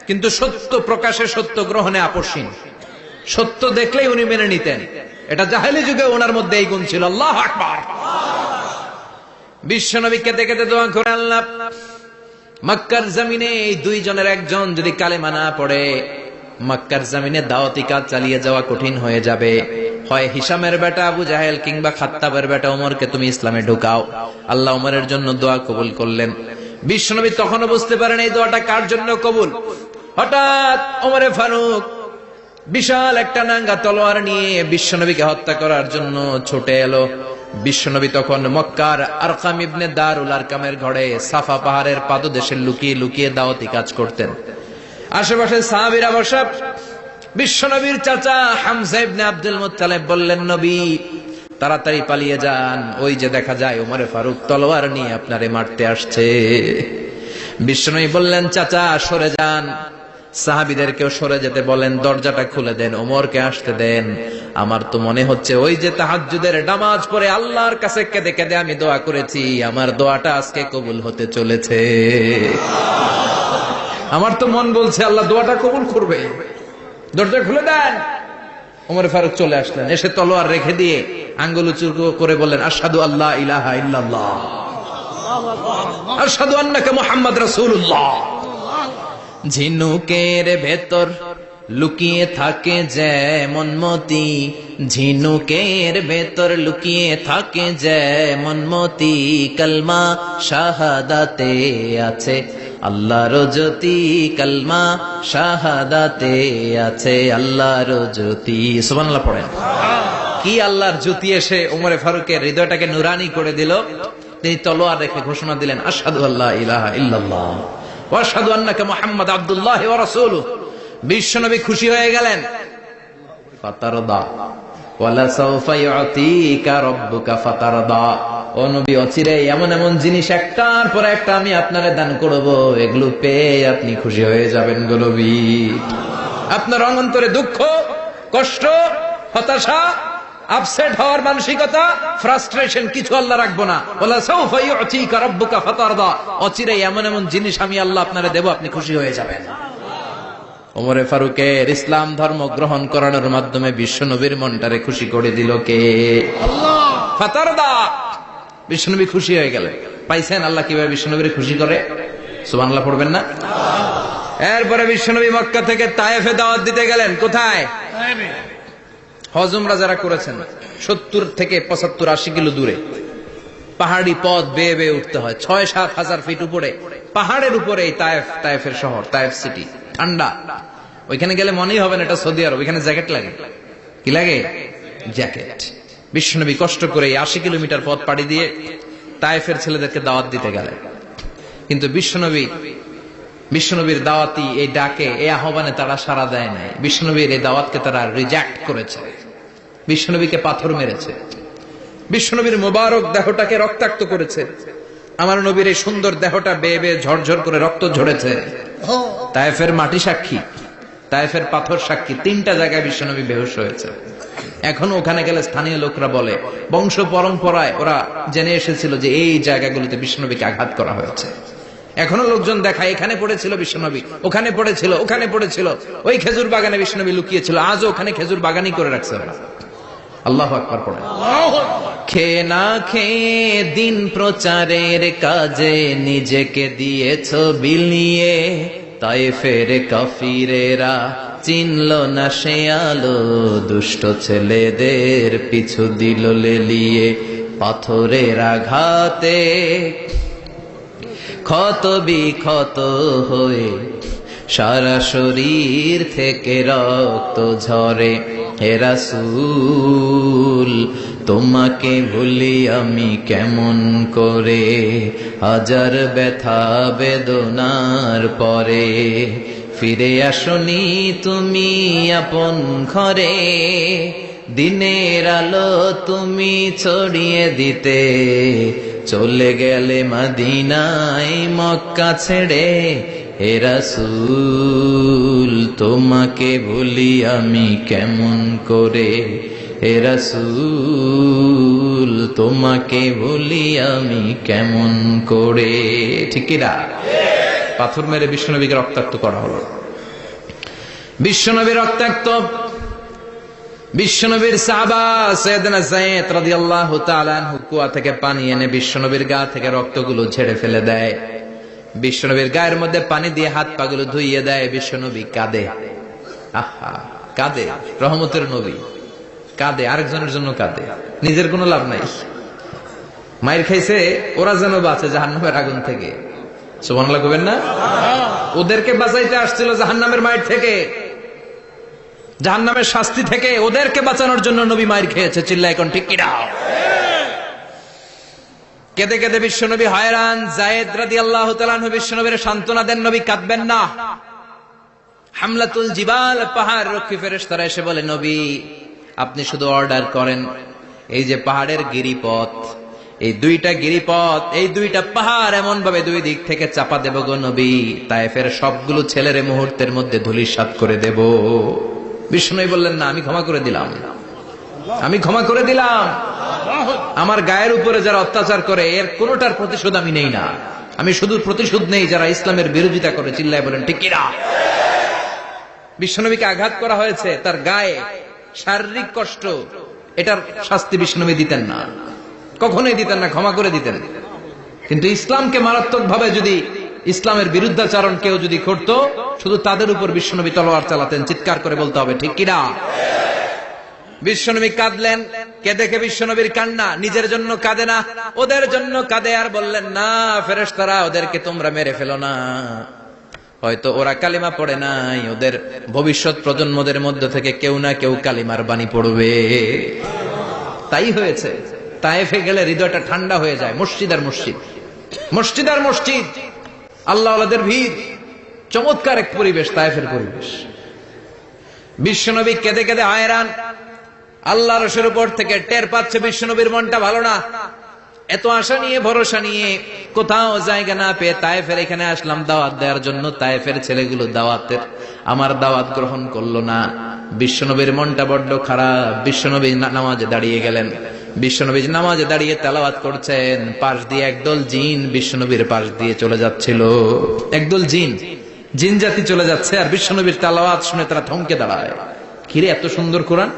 কিন্তু সত্য প্রকাশে, সত্য গ্রহণে আপসহীন। সত্য দেখলেই উনি মেনে নিতেন। এটা জাহেলি যুগে ওনার মধ্যে এই গুণ ছিল। আল্লাহু আকবার। বিশ্বনবী কেঁদে কেঁদে দোয়া করে, আল্লাহ, মক্কার জমিনে এই দুইজনের একজন যদি কালেমা না পড়ে, মক্কার জমিনে দাওয়াতি কাজ চালিয়ে যাওয়া কঠিন হয়ে যাবে। হয় হিশামের বেটা আবু জাহেল কিংবা খাত্তাবের বেটা ওমরকে তুমি ইসলামে ঢুকাও। আল্লাহ ওমরের জন্য দোয়া কবুল করলেন। বিশ্বনবী তখনও বুঝতে পারেন এই দোয়াটা কার জন্য কবুল। হঠাৎ ওমরে ফারুক বিশাল একটা নাঙ্গা তলোয়ার নিয়ে বিশ্বনবীকে হত্যা করার জন্য ছুটে এলো। বিশ্বনবী তখন মক্কার আরকাম ইবনে দারুল আরকামের ঘরে সাফা পাহাড়ের পাদদেশে লুকিয়ে লুকিয়ে দাওয়াতি কাজ করতেন। আশেপাশে সাহাবীরা বসা। বিশ্বনবীর চাচা হামজা ইবনে আব্দুল মুত্তালিব বললেন, নবী তাড়াতাড়ি পালিয়ে যান, ওই যে দেখা যায় ওমরে ফারুক তলোয়ার নিয়ে আপনারে মারতে আসছে। বিশ্বনবী বললেন, চাচা সরে যান। সাহাবীদেরকেও সরে যেতে বলেন, দরজাটা খুলে দেন, ওমরকে আসতে দেন। আমার তো মনে হচ্ছে ওই যে তাহাজ্জুদের নামাজ পড়ে আল্লাহর কাছে কেঁদে কেঁদে আমি দোয়া করেছি, আমার দোয়াটা আজকে কবুল হতে চলেছে। আমার তো মন বলছে আল্লাহ দোয়াটা কবুল করবে। দরজা খুলে দেন। ওমর ফারুক চলে আসলেন। এসে তলোয়ার রেখে দিয়ে আঙ্গুল উঁচু করে বললেন, আশহাদু আল্লা ইলাহা ইল্লাল্লাহ, আশহাদু আন্নাকা মুহাম্মাদ রাসূলুল্লাহ। ঝিনুকের ভেতর লুকিয়ে থাকে যেমন মতি, ঝিনুকের ভেতর লুকিয়ে থাকে যেমন মতি, কালমা শাহাদাতে আছে আল্লাহর জ্যোতি, কালমা শাহাদাতে আছে আল্লাহর জ্যোতি। সুবহানাল্লাহ পড়েন। কি আল্লাহর জ্যোতি এসে ওমরে ফারুকের হৃদয়টাকে নুরানি করে দিল। তিনি তলোয়ার রেখে ঘোষণা দিলেন, আশহাদু আল্লা ইলাহা ইল্লাল্লাহ ওয়া আশহাদু আন্নাকা মুহাম্মাদ আবদুল্লাহ ওয়া রাসূলুহু। বিশ্বনবী খুশি হয়ে গেলেন। ফাতারদা ওয়ালা সাউফা ইউতিকা রাব্বুকা ফাতারদা। ও নবী, অচিরে এমন এমন জিনিস একটার পর একটা আমি আপনারে দান করব, এগুলো পেয়ে আপনি খুশি হয়ে যাবেন গো নবী। আপনার অন্তরে দুঃখ, কষ্ট, হতাশা, আপসেট হওয়ার মানসিকতা, ফ্রাস্ট্রেশন কিছু আল্লাহ রাখবো না। ওয়ালা সাউফা ইউতিকা রাব্বুকা ফাতারদা। অচিরে এমন এমন জিনিস আমি আল্লাহ আপনারে দেব, আপনি খুশি হয়ে যাবেন। ওমরে ফারুকের ইসলাম ধর্ম গ্রহণ করানোর মাধ্যমে বিশ্বনবীর মনটারে খুশি করে দিল কে? আল্লাহ। ফাতারদা। বিশ্বনবী খুশি হয়ে গেলেন। পাইছেন আল্লাহ কিভাবে বিশ্বনবীর খুশি করে? সুবহানাল্লাহ পড়বেন না? এরপরে বিশ্বনবী মক্কা থেকে তায়েফে দাওয়াত দিতে গেলেন। কোথায়? হজ উমরা যারা করেছেন 70 থেকে 75 80 কিলো দূরে পাহাড়ি পথ বেয়ে বেয়ে উঠতে হয়। 6-7 হাজার ফিট উপরে পাহাড়ের উপরে এই তায়েফের শহর, তায়েফ সিটি। ঠান্ডা। ওইখানে গেলে মনেই হবে না এটা সৌদি আরব। ওইখানে জ্যাকেট লাগে। কি লাগে? জ্যাকেট। বিশ্বনবী কষ্ট করে 80 কিলোমিটার পথ পাড়ি দিয়ে তায়েফের ছেলেদেরকে দাওয়াত দিতে গেলেন। কিন্তু বিশ্বনবীর দাওয়াতি এই ডাকে, এই আহ্বানে তারা সাড়া দেয় নাই। বিশ্বনবীর এই দাওয়াতকে তারা রিজেক্ট করেছে। বিশ্বনবীকে পাথর মেরেছে। বিশ্বনবীর মোবারক দেহটাকে রক্তাক্ত করেছে। আমার নবীর এই সুন্দর দেহটা বেয়ে বেয়ে ঝরঝর করে রক্ত ঝরেছে। তায়েফের মাটি সাক্ষী, তায়েফের পাথর সাক্ষী। 3টা জায়গায় বিশ্বনবী বেহুশ হয়েছে। এখন ওখানে গেলে স্থানীয় লোকরা বলে, বংশ পরম্পরায় ওরা জেনে এসেছিল যে এই জায়গাগুলিতে বিশ্বনবীকে আঘাত করা হয়েছে। এখনো লোকজন দেখায়, এখানে পড়েছিল বিশ্বনবী, ওখানে পড়েছিল, ওখানে পড়েছিল, ওই খেজুর বাগানে বিশ্বনবী লুকিয়েছিল। আজও ওখানে খেজুর বাগানই করে রাখছে ওরা। আল্লাহু আকবার পড়ে। খেয়ে না খেয়ে দিন প্রচারের কাজে নিজেকে দিয়েছ বিলিয়ে, তায়েফের কাফিরেরা চিনল না সে আলো, দুষ্ট ছেলেদের পিছু দিল লেলিয়ে। পাথরের আঘাতে ক্ষত বিক্ষত হয়ে সারা শরীর থেকে রক্ত ঝরে। হে রাসূল তোমাকে ভুলি আমি কেমন করে, হাজার ব্যথা বেদনার পরে। ফিরে আসনি তুমি আপন ঘরে, দিনের আলো তুমি ছড়িয়ে দিতে। চলে গেলে মদিনায় মক্কা ছেড়ে। হে রাসূল তোমাকে ভুলি আমি কেমন করে, হে রাসূল তোমাকে ভুলি আমি কেমন করে। ঠিক কি না? পাথর মেরে বিশ্বনবীকে রক্তাক্ত করা হলো। বিশ্বনবী রক্তাক্ত। বিশ্বনবীর সাহাবা সাইয়েদনা যায়েদ রাদিয়াল্লাহু তাআলা আনহু কুয়া থেকে পানি এনে বিশ্বনবীর গা থেকে রক্তগুলো ঝেড়ে ফেলে দেয়। বিশ্বনবীর গায়ের মধ্যে পানি দিয়ে হাত পাগুলো ধুইয়ে দেয়। বিশ্বনবী কাঁদে, আহা কাঁদে। রহমতের নবী কাঁদে, আরেকজনের জন্য কাঁদে, নিজের কোনো লাভ নাই। মায়ের খাইছে, ওরা যেন বাঁচে জাহান্নামের আগুন থেকে। সুবহানাল্লাহ কইবেন না? ওদেরকে বাঁচাইতে আসছিল জাহান্নামের মায়ের থেকে, জাহান্নামের শাস্তি থেকে। ওদেরকে বাঁচানোর জন্য নবী মায়ের খেয়েছে। চিল্লা এখন ঠিক কিনা? কেঁদে কেঁদে বিশ্বনবী হয়রান। যায়েদ রাদিয়াল্লাহু তাআলা আনহু বিশ্বনবীর সান্ত্বনা দেন, নবী কাঁদবেন না। হামলাতুল জিবাল, পাহাড় রক্ষী ফেরেশতারা এসে বলে, নবী আপনি শুধু অর্ডার করেন, এই যে পাহাড়ের গিরিপথ, এই দুইটা গিরিপথ, এই দুইটা পাহাড় এমন ভাবে দুই দিক থেকে চাপা দেব গো নবী, তায়েফের সবগুলো ছেলের মুহূর্তের মধ্যে ধূলিসাৎ করে দেব। বিষ্ণু বললেন, না আমি ক্ষমা করে দিলাম, আমি ক্ষমা করে দিলাম। আমার গায়ের উপরে যারা অত্যাচার করে এর কোনোটার প্রতিশোধ আমি নেই না। আমি শুধু প্রতিশোধ নেই যারা ইসলামের বিরোধিতা করে। চিল্লায় বলেন ঠিক কিনা? বিশ্বনবীকে আঘাত করা হয়েছে, তার গায়ে শারীরিক কষ্ট, এটার শাস্তি বিশ্বনবী দিতেন না, কখনোই দিতেন না, ক্ষমা করে দিতেন। কিন্তু ইসলামকে মারাত্মক ভাবে যদি ইসলামের বিরুদ্ধাচরণ কেউ যদি করত, শুধু তাদের উপর বিশ্বনবী তলোয়ার চালাতেন। চিৎকার করে বলতে হবে ঠিক কিনা? বিশ্বনবী কাঁদলেন। কে দেখে বিশ্বনবীর কান্না, নিজের জন্য কাঁদে না, ওদের জন্য কাঁদে। আর বললেন, না ফেরেশতারা ওদেরকে তোমরা মেরে ফেলো না, হয়তো ওরা কালিমা পড়ে নাই, ওদের ভবিষ্যৎ প্রজন্মদের মধ্যে থেকে কেউ না কেউ কালিমার বাণী পড়বে। তাই হয়েছে। তায়েফে গেলে হৃদয়টা ঠান্ডা হয়ে যায়। মসজিদ আর মসজিদ, মসজিদ আর মসজিদ, আল্লাহ ওয়ালাদের ভিড়, চমৎকার এক পরিবেশ তায়েফের পরিবেশ। বিশ্বনবী কেঁদে কেঁদে হয়রান। আল্লাহ রসুলের উপর থেকে টের পাচ্ছে বিশ্বনবীর মনটা ভালো না। এত আশা নিয়ে ভরসা নিয়ে কোথাও জায়গা না পেয়ে তায়েফের এখানে আসলাম দাওয়াত দেওয়ার জন্য। তায়েফের ছেলেগুলো দাওয়াতের আমার দাওয়াত গ্রহণ করলো না। বিশ্বনবীর মনটা বড্ড খারাপ। বিশ্বনবী নামাজে দাঁড়িয়ে গেলেন। বিশ্বনবী নামাজে দাঁড়িয়ে তেলাওয়াত করছেন, পাশ দিয়ে একদল জিন বিশ্বনবীর পাশ দিয়ে চলে যাচ্ছিল। একদল জিন, জিন জাতি চলে যাচ্ছে, আর বিশ্বনবীর তেলাওয়াত শুনে তারা থমকে দাঁড়ায়। কিরে এত সুন্দর কোরআন,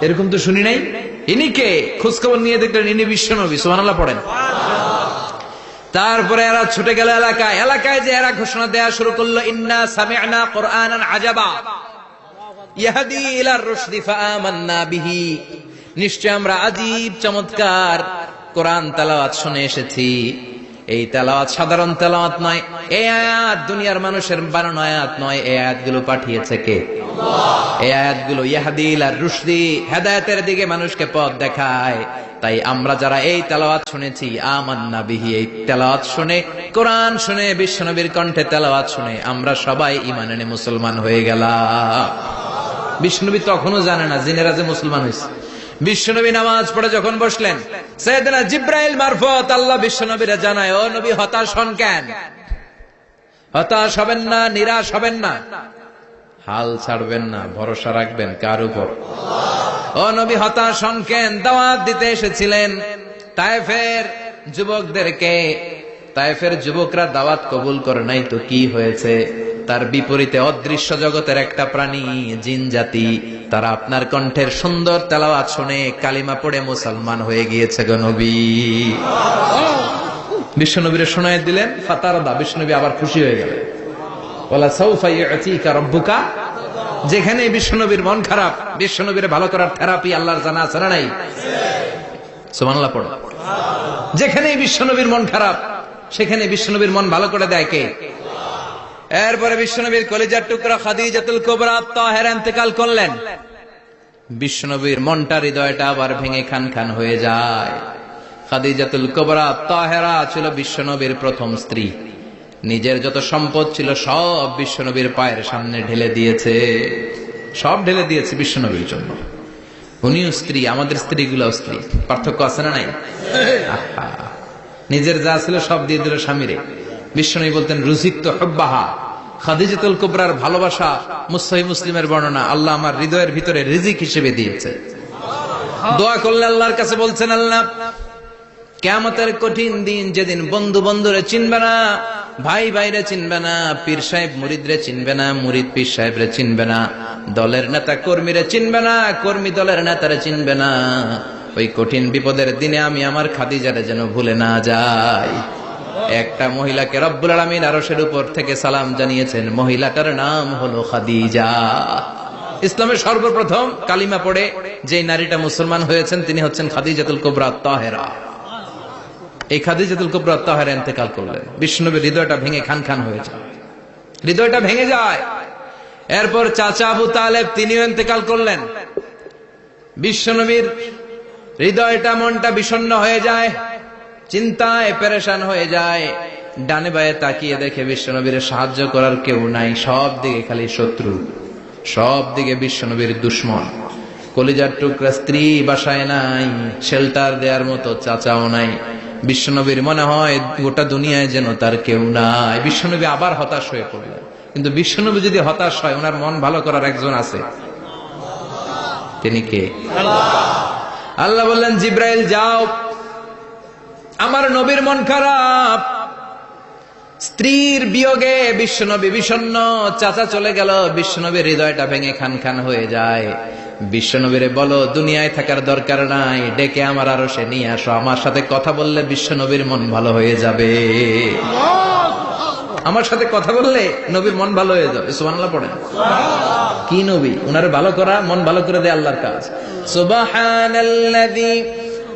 এরকম তো শুনি নাই। ইনি কে? খোঁজখবর নিয়ে দেখলেন ইনি বিশ্বনবী। সুবহানাল্লাহ পড়েন। তারপরে এরা ছুটে গেল এলাকায়। এলাকায় যে এরা ঘোষণা দেয়া শুরু করলো, ইন্না সামি'না কুরআনান আজাবা ইয়াহদি ইলার রুশদি ফাআমান্না বিহি। নিশ্চয় আমরা আজীব চমৎকার কোরআন তেলাওয়াত শুনে এসেছি। এই তেলাওয়াত সাধারণ তেলাওয়াত নয়, এই আয়াত দুনিয়ার মানুষের বানানো আয়াত নয়। এই আয়াতগুলো পাঠিয়েছে কে? আল্লাহ। এই আয়াতগুলো ইয়াহদি ইলার রুশদি, হেদায়েতের দিকে মানুষকে পথ দেখায়। তাই আমরা যারা এই তেলাওয়াত শুনেছি, আমান্না বিহি, এই তেলাওয়াত শুনে, কোরআন শুনে, বিশ্বনবীর কণ্ঠে তেলাওয়াত শুনে আমরা সবাই ঈমান এনে মুসলমান হয়ে গেলাম। বিশ্বনবী তখনও জানে না জিনেরা যে মুসলমান হয়েছে। বিশ্বনবী নামাজ পড়ে যখন বসলেন, সাইয়েদনা জিব্রাইল মারফত আল্লাহ বিশ্বনবীরে জানায়, ও নবী হতাশ হন কেন? হতাশ হবেন না, নিরাশ হবেন না, হাল ছাড়বেন না, ভরসা রাখবেন কার উপর? ও নবী হতাশ হন কেন? দাওয়াত দিতে এসেছিলেন তায়েফের যুবকদেরকে। তায়েফের যুবকরা দাওয়াত কবুল করে নাই তো কি হয়েছে? তার বিপরীতে অদৃশ্য জগতের একটা প্রাণী জিন জাতি, তারা আপনার কণ্ঠের সুন্দর তেলাওয়াত শুনে কালিমা পড়ে মুসলমান হয়ে গিয়েছে গো নবী। বিশ্বনবীরে শোনায় দিলেন, ফাতারদা, বিশ্বনবী আবার খুশি হয়ে গেলেন। ওয়ালা সাউফা ইউতিকা রাব্বুকা, যেখানে বিশ্বনবীর মন খারাপ, বিশ্বনবীরে ভালো করার থেরাপি আল্লাহর জানা আছে না নাই? সুবহানাল্লাহ পড়ো। যেখানে বিশ্বনবীর মন খারাপ, সেখানে বিশ্বনবীর মন ভালো করে দেয় কে? এরপরে বিশ্বনবীর কলিজার টুকরা খাদিজাতুল কুবরা তাহেরা ইন্তেকাল করলেন। বিশ্বনবীর মনটা, হৃদয়টা আবার ভেঙে খান খান হয়ে যায়। খাদিজাতুল কুবরা তাহেরা ছিল বিশ্বনবীর প্রথম স্ত্রী। নিজের যত সম্পদ ছিল সব বিশ্বনবীর পায়ের সামনে ঢেলে দিয়েছে, সব ঢেলে দিয়েছে বিশ্বনবীর জন্য। উনিও স্ত্রী, আমাদের স্ত্রীগুলোও স্ত্রী, পার্থক্য আছে না নাই? নিজের যা ছিল সব দিয়ে দিল স্বামীরে। বিশ্বনবী বলতেন রুজিকত হুব্বাহা, খাদিজাতুল কুবরার ভালোবাসা সহিহ মুসলিমের বর্ণনা, আল্লাহ আমার হৃদয়ের ভিতরে রিজিক হিসেবে দিয়েছে। দোয়া করলে আল্লাহর কাছে বলছেন, আল্লাহ কিয়ামতের কঠিন দিন, যেদিন বন্ধু বন্ধুরে চিনবে না, ভাই ভাইরে চিনবে না, পীর সাহেব মুরিদরে চিনবে না, মুরিদ পীর সাহেবরে চিনবে না, দলের নেতা কর্মীরে চিনবে না, কর্মী দলের নেতারে চিনবে না, ওই কঠিন বিপদের দিনে আমি আমার খাদিজারে যেন ভুলে না যাই। একটা মহিলাকে রব্বুল আলামিন আরশের উপর থেকে সালাম জানিয়েছেন, মহিলাটার নাম হলো খাদিজা। ইসলামের সর্বপ্রথম কালিমা পড়ে যে নারীটা মুসলমান হয়েছেন তিনি হচ্ছেন খাদিজাতুল কুবরা তাহেরা। এই খাদিজাতুল কুবরা তাহেরা ইন্তেকাল করলেন। বিশ্বনবীর হৃদয়টা ভেঙে খান খান হয়ে যায়, হৃদয়টা ভেঙে যায়। এরপর চাচা আবু তালেব, তিনিও ইন্তেকাল করলেন। বিশ্বনবীর হৃদয়টা, মনটা বিষণ্ণ হয়ে যায়, চিন্তায় পেরেশান হয়ে যায়। ডানে বায়ে তাকিয়ে দেখে বিশ্বনবীর সাহায্য করার কেউ নাই, সব দিকে খালি শত্রু, সব দিকে বিশ্বনবীর দুশ্মন। কলিজার টুকরা স্ত্রী বাসায় নাই, শেল্টার দেওয়ার মতো চাচাও নাই। বিশ্বনবীর মনে হয় গোটা দুনিয়ায় যেন তার কেউ নাই। বিশ্বনবী আবার হতাশ হয়ে পড়লেন। কিন্তু বিশ্বনবী যদি হতাশ হয়, ওনার মন ভালো করার একজন আছে, তিনি কে? আল্লাহ বললেন, জিব্রাইল যাও, আমার নবীর মন খারাপ, স্ত্রীর বিয়োগে বিশ্বনবী বিষণ্ণ, চাচা চলে গেল, বিশ্বনবীর হৃদয়টা ভেঙে খান খান হয়ে যায়। বিশ্বনবীরে বলো দুনিয়ায় থাকার দরকার নাই, ডেকে আমার আরশে নিয়ে আসো, আমার সাথে কথা বললে বিশ্বনবীর মন ভালো হয়ে যাবে। আমার সাথে কথা বললে নবীর মন ভালো হয়ে যাবে। সুবহানাল্লাহ পড়েন। কি নবী, উনারে ভালো করা, মন ভালো করে দেয় আল্লাহর কাজ। সুবহানাল্লাযী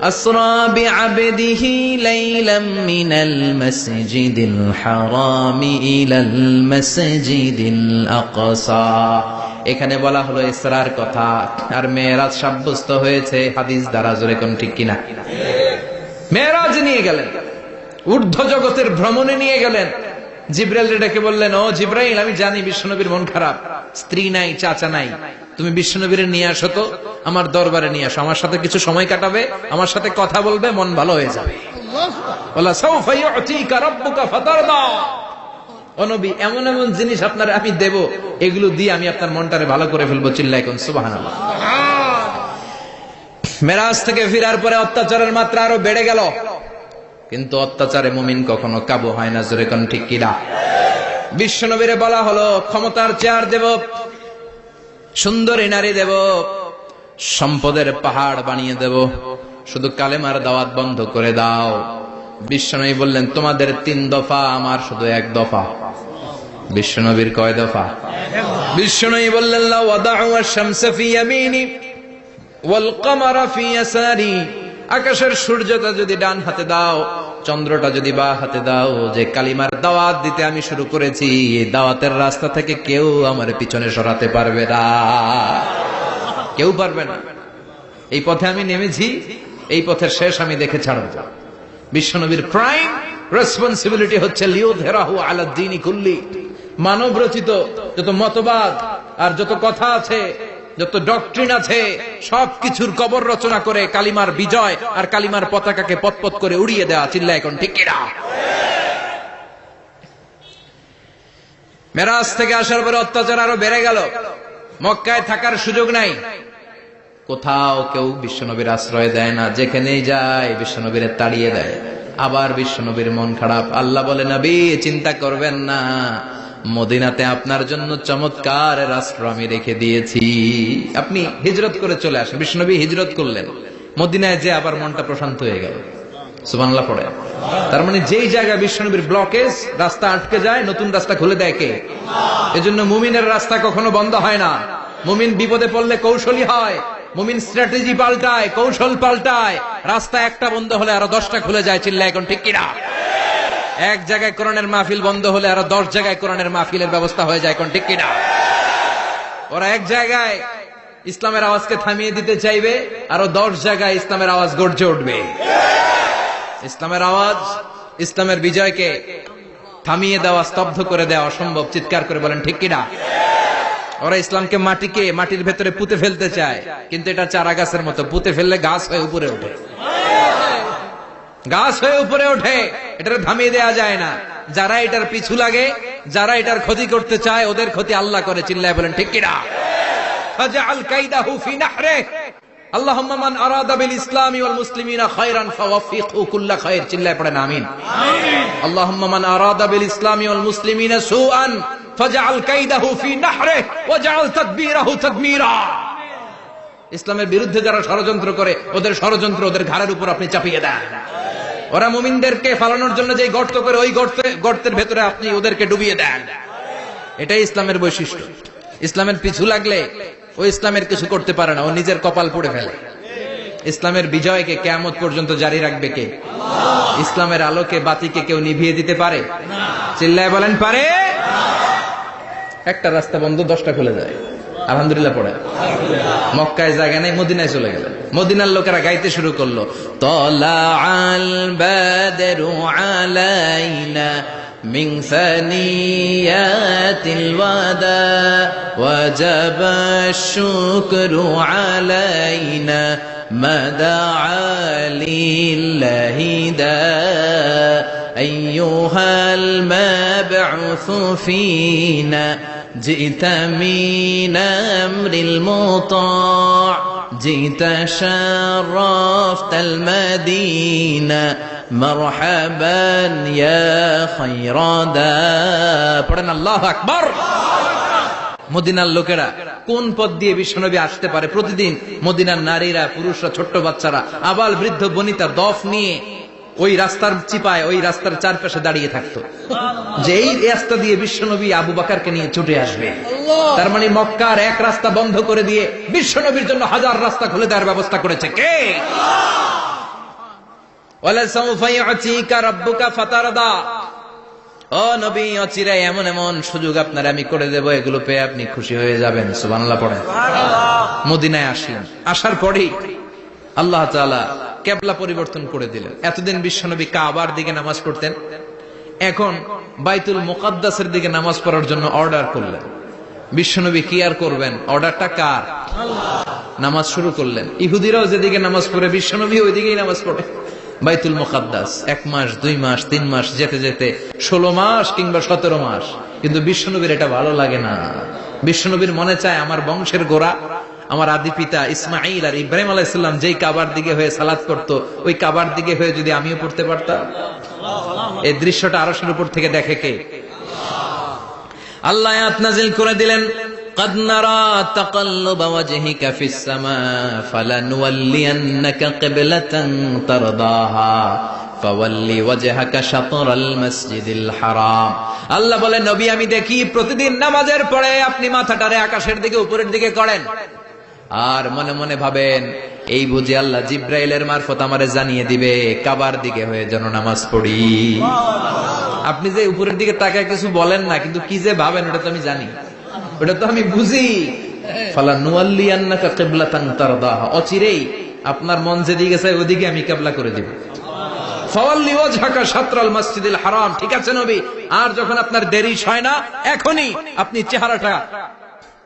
আসরা বিআবদিহি লাইলাম মিনাল মাসজিদিল হারামি ইলাল মাসজিদিল আকসা। এখানে বলা হলো ইসরার কথা, আর মেরাজ সাব্যস্ত হয়েছে হাদিস দ্বারা। জোরে কোন ঠিক কিনা? মেরাজ নিয়ে গেলেন, ঊর্ধ্ব জগতের ভ্রমণে নিয়ে গেলেন। জিব্রাইল ডেকে বললেন, ও জিব্রাইল, আমি জানি বিশ্বনবীর মন খারাপ, স্ত্রী নাই, চাচা নাই, তুমি বিশ্বনবীর নিয়ে আসো তো, আমার দরবারে নিয়ে আসো, আমার সাথে কিছু সময় কাটাবে, আমার সাথে কথা বলবে, মন ভালো হয়ে যাবে। ওয়ালা সাউফা ইউতিকা রাব্বুকা ফাতারদা। ও নবী, এমন এমন জিনিস আপনার আমি দেব, এগুলো দিয়ে আমি আপনার মনটারে ভালো করে ফেলবো। চিল্লায় কোন সুবহানাল্লাহ। মেরাজ থেকে ফিরার পরে অত্যাচারের মাত্রা আরো বেড়ে গেল, কিন্তু অত্যাচারে মুমিন কখনো কাবু হয় না। জোরে কোন ঠিক কিনা? বিশ্বনবীরে বলা হলো, ক্ষমতার চেয়ার দেব, সুন্দরী নারী দেব, সম্পদের পাহাড় বানিয়ে দেব, শুধু কালেমার দাওয়াত বন্ধ করে দাও। বিশ্বনবী বললেন, তোমাদের 3 দফা, আমার শুধু 1 দফা। বিশ্বনবীর কয় দফা? বিশ্বনবী বললেন, লা ওয়াদাউ আশ-শামসা ফি ইয়ামিনি ওয়াল কমারা ফি ইয়াসারি। আকাশের সূর্যটা যদি ডান হাতে দাও, চন্দ্রটা যদি বাঁ হাতে দাও, যে কালিমার দাওয়াত দিতে আমি শুরু করেছি, এই দাওয়াতের রাস্তা থেকে কেউ আমার পিছনে সরাতে পারবে না, কেউ পারবে না। এই পথে আমি নেমেছি, এই পথের শেষ আমি দেখে ছাড়ব। বিশ্বনবীর প্রাইম রেসপন্সিবিলিটি হচ্ছে লিউযহিরাহু আলা দ্বীনি কুল্লি। মানব রচিত যত মতবাদ আর যত কথা আছে, যত ডক্ট্রিন আছে, সবকিছুর কবর রচনা করে কালিমার বিজয় আর কালিমার পতাকাকে পতপত করে উড়িয়ে দেওয়া। চিল্লায় এখন ঠিক কিনা? মেরাজ থেকে আসার পরে অত্যাচার আরো বেড়ে গেল, মক্কায় থাকার সুযোগ নাই, কোথাও কেউ বিশ্বনবীর আশ্রয় দেয় না, যেখানেই যায় বিশ্বনবীরে তাড়িয়ে দেয়। আবার বিশ্বনবীর মন খারাপ। আল্লাহ বলে, নবী চিন্তা করবেন না, মদিনাতে আপনার জন্য চমৎকার রাষ্ট্র আমি রেখে দিয়েছি, আপনি হিজরত করে চলে আসেন। বিশ্বনবী হিজরত করলেন, মদিনায় যে আবার মনটা প্রশান্ত হয়ে গেল। সুবহানাল্লাহ পড়ে। তার মানে যেই জায়গা বিশ্বনবীর ব্লকেজ, রাস্তা আটকে যায়, নতুন রাস্তা খুলে দেয় কে? এজন্য মুমিনের রাস্তা কখনো বন্ধ হয় না। মুমিন বিপদে পড়লে কৌশলী হয়, মুমিন স্ট্র্যাটেজি পাল্টায়, কৌশল পাল্টায়। রাস্তা একটা বন্ধ হলে আরো 10টা খুলে যায়। চিল্লা এখন ঠিক কিনা? এক জায়গায় কোরআনের মাহফিল বন্ধ হলে আরো 10 জায়গায় কোরআনের মাহফিলের ব্যবস্থা হয়ে যায়। এখন ঠিক কিনা? ওরা এক জায়গায় ইসলামের আওয়াজকে থামিয়ে দিতে চাইবে, আরো 10 জায়গায় ইসলামের আওয়াজ গর্জে উঠবে। ইসলামের আওয়াজ, ইসলামের বিজয়কে থামিয়ে দেওয়া, স্তব্ধ করে দেওয়া অসম্ভব। চিৎকার করে বলেন ঠিক কিনা? ওরা ইসলামকে মাটির ভেতরে পুঁতে ফেলতে চায়, কিন্তু এটা চারা গাছের মতো, পুঁতে ফেললে গাছ হয়ে উপরে ওঠে, গাছ হয়ে উপরে ওঠে। এটার থামিয়ে দেওয়া যায় না। যারা এটার পিছু লাগে, যারা এটার ক্ষতি করতে চায়, ওদের ক্ষতি আল্লাহ করে। চিল্লায় বলেন ঠিক কিনা? ফাজআল কাইদাহু ফি নাহরিহি আল্লাহুম্মা মান আরাদা বিল ইসলামি ওয়াল মুসলিমিনা খায়রান ফাওয়াফিকহু কুল্লা খায়র। চিল্লায় পড়েন আমিন। আল্লাহুম্মা মান আরাদা বিল ইসলামি ওয়াল মুসলিমিনা সুআন ফাজআল কাইদাহু ফি নাহরিহি ওয়াজআল তাদবীরাহু তাদমীরা। ইসলামের বিরুদ্ধে যারা ষড়যন্ত্র করে, ওদের ষড়যন্ত্র ওদের ঘাড়ের উপর আপনি চাপিয়ে দেন। ওরা মুমিনদেরকে ফালানোর জন্য যে গর্ত করে, ওই গর্তের ভেতরে আপনি ওদেরকে ডুবিয়ে দেন। এটাই ইসলামের বৈশিষ্ট্য। ইসলামের পিছু লাগলে ও ইসলামের কিছু করতে পারে না, ও নিজের কপাল পুড়ে ফেলে। ইসলামের বিজয়কে কিয়ামত পর্যন্ত জারি রাখবে কে? ইসলামের আলোকে বাতিকে কেউ নিভিয়ে দিতে পারে? চিল্লায় বলেন পারে? একটা রাস্তা বন্ধ, 10টা খুলে যায়। আলহামদুলিল্লাহ পড়ে। মক্কায় জায়গা নেই, মদিনায় চলে গেলেন। মদিনার লোকেরা গাইতে শুরু করলো, তলাআল বাদরু আলাইনা মিন সানিয়াতিল ওয়াদা ওয়াজাবা শুকরু আলাইনা মাদাআ লিল্লাহি দা আইয়ুহাল মাবউসু ফিনা جئت من أمر المطاع جئت شرفت المدينة مرحبا يا خير دا পড়েন আল্লাহু আকবার। মদিনার লোকেরা কোন পথ দিয়ে বিশ্বনবী আসতে পারে? প্রতিদিন মদিনার নারীরা, পুরুষরা, ছোট্ট বাচ্চারা, আবাল বৃদ্ধ বনিতা দফ নিয়ে ওই রাস্তার চিপায়, ওই রাস্তার চারপাশে দাঁড়িয়ে থাকতো, যে এই রাস্তা দিয়ে বিশ্বনবী আবু বকরকে নিয়ে ছুটে আসবে। তার মানে মক্কার এক রাস্তা বন্ধ করে দিয়ে বিশ্বনবীর জন্য হাজার রাস্তা খুলে দেওয়ার ব্যবস্থা করেছে কে? ওয়ালা সাউফা ইউতিকা রাব্বুকা ফাতারদা। ও নবী, অচিরাই এমন এমন সুযোগ আপনার আমি করে দেব, এগুলো পেয়ে আপনি খুশি হয়ে যাবেন। সুবহানাল্লাহ পড়েন। মদিনায় আসলেন, আসার পরেই আল্লাহ তাআলা কিবলা পরিবর্তন করে দিলেন। এতদিন বিশ্বনবী কাবার দিকে নামাজ পড়তেন, এখন বাইতুল মুকাদ্দাসের দিকে নামাজ পড়ার জন্য অর্ডার করলেন। বিশ্বনবী কি আর করবেন? অর্ডারটা কার? নামাজ শুরু করলেন। ইহুদিরাও যেদিকে নামাজ পড়ে, বিশ্বনবী ওই দিকেই নামাজ পড়ে। বাইতুল মুকাদ্দাস 1 মাস, 2 মাস, 3 মাস, যেতে যেতে 16 মাস কিংবা 17 মাস। কিন্তু বিশ্বনবীর এটা ভালো লাগে না। বিশ্বনবীর মনে চায় আমার বংশের গোড়া, আমার আদি পিতা ইসমাঈল আর ইব্রাহিম আলাইহিস সালাম যেই কাবার দিকে হয়ে সালাত করতো, ওই কাবার দিকে হয়ে যদি আমিও পড়তে পারতাম। এই দৃশ্যটা আরশের উপর থেকে দেখে কে? আল্লাহ আয়াত নাযিল করে দিলেন, قد نرى تقلب وجهك في السماء فلنولينك قبلة ترضاها فولي وجهك شطر المسجد الحرام। আল্লাহ বলে, নবী আমি দেখি প্রতিদিন নামাজের পরে আপনি মাথাটারে আকাশের দিকে, উপরের দিকে করেন, আর মনে মনে ভাবেন এই বুঝি আল্লাহ জিব্রাইলের মারফত আমারে জানিয়ে দিবে কাবার দিকে হয়ে যেন নামাজ পড়ি। আপনি যে উপরের দিকে তাকায় কিছু বলেন না, কিন্তু কি যে ভাবেন ওটা তো আমি জানি, ওটা তো আমি বুঝি। ফালানুওয়াল্লিয়ান্নাকা কিবলাতান তারদাহা, অচিরেই আপনার মন যেদিকে চায় ওদিকে আমি কিবলা করে দিব। ফাওয়াল্লি ওয়াজহাকা শাতরাল মসজিদিল হারাম। ঠিক আছে নবী, আর যখন আপনার দেরি হয় না, এখনই আপনি চেহারাটা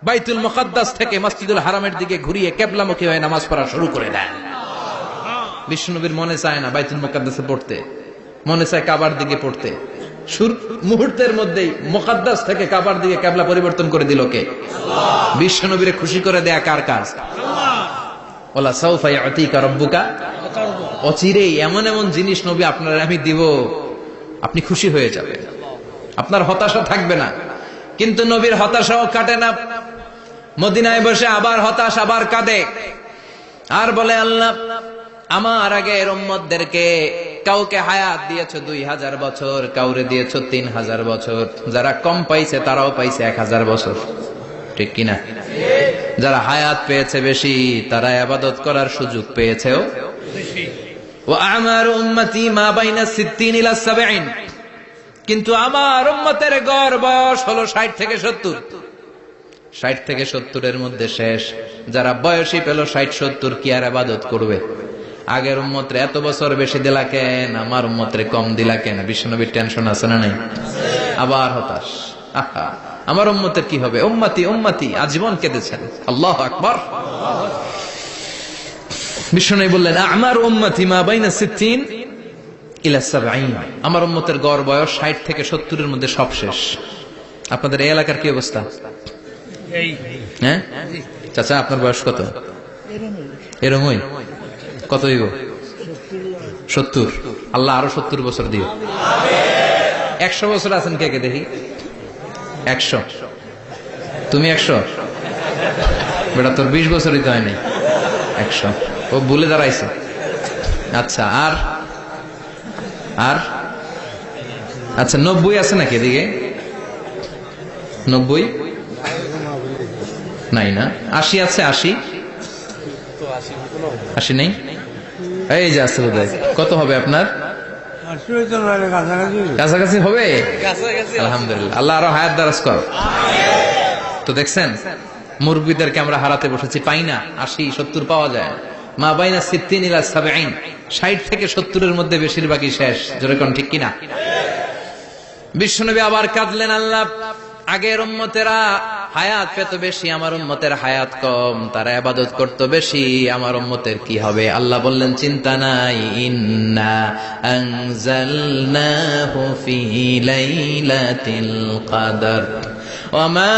বাইতুল মুকাদ্দাস থেকে মসজিদুল হারামের দিকে ঘুরিয়ে কিবলামুখী হয়ে নামাজ পড়া শুরু করে দেন। বিশ্বনবীর মনে চায় না বাইতুল মুকাদ্দাসে পড়তে, মনে চায় কাবার দিকে পড়তে। মুহূর্তের মধ্যেই মুকাদ্দাস থেকে কাবার দিকে কিবলা পরিবর্তন করে দিল কে? বিশ্বনবীরে খুশি করে দেয়া কার কাজ? ওয়ালা সাউফা ইউতিকা রাব্বুকা। অচিরেই এমন এমন জিনিস নবী আপনার আমি দিব, আপনি খুশি হয়ে যাবেন, আপনার হতাশা থাকবে না। কিন্তু নবীর হতাশাও কাটে না। মদিনায় বসে আবার হতাশ, আবার কাঁদে, আর বলে আল্লাহ আমার আগের উম্মতদেরকে কাউকে হায়াত দিয়েছো 2000 বছর, কাউরে দিয়েছো 3000 বছর, যারা কম পাইছে তারাও পাইছে 1000 বছর, ঠিক কিনা? যারা হায়াত পেয়েছে বেশি তারা ইবাদত করার সুযোগ পেয়েছেও বেশি। ওয়া আমারু উম্মতি মা বাইনা 60 ইলা 70, কিন্তু আমার উম্মতের গড় বয়স হলো 60 থেকে 70। 60 থেকে 70 এর মধ্যে শেষ। যারা বয়সী পেল 60-70 কি আর ইবাদত করবে? আগের উম্মতরে এত বছর বেশি দিলা কেন, আমার উম্মতরে কম দিলা কেন? বিশ্বনবীর টেনশন আছে না নাই? আবার হতাশ, আহা আমার উম্মতের কি হবে? উম্মতি উম্মতি আজীবন কেঁদেছেন। আল্লাহু আকবার। বিশ্বনবী বললেন আমার উম্মতি মা বাইনা 60 ইলা 70, আমার উম্মতের গড় বয়স 60 থেকে 70 এর মধ্যে সব শেষ। আপনাদের এই এলাকার কি অবস্থা? হ্যাঁ চাচা, আপনার বয়স কত? এরমই কত হইব? 70। আল্লাহ আরো 70 বছর দিও। 100 বছর আছেন কে কে দেখি? 100। তুমি 100? বেটা তোর 20 বছরই তো হয়নি। 100 ও ভুলে দাঁড়াইছে। আচ্ছা, আর আর আচ্ছা 90 আছে নাকি এদিকে? 90 নাই না? 80 আছে? 80 নেই? এই যে আছে বোধহয়। কত হবে আপনার? কাছাকাছি হবে? আলহামদুলিল্লাহ, আল্লাহ আরো হায়াত দারাজ কর। তো দেখছেন মুরব্বীদেরকে আমরা হারাতে বসেছি, পাই না। 80-70 পাওয়া যায়। মা বাইনা 60 ইলা 70, 60 থেকে 70 এর মধ্যে বেশিরভাগই শেষ। যেরকম ঠিক কিনা? বিশ্বনবী আবার কাঁদলেন, আল্লাহ আগের উম্মতেরা হায়াত পেত বেশি, আমার উম্মতের হায়াত কম, তারা ইবাদত করত বেশি, আমার উম্মতের কি হবে? আল্লাহ বললেন চিন্তা নাই, ইন্না আনজালনাহু ফি লাইলাতিল কদর ওয়া মা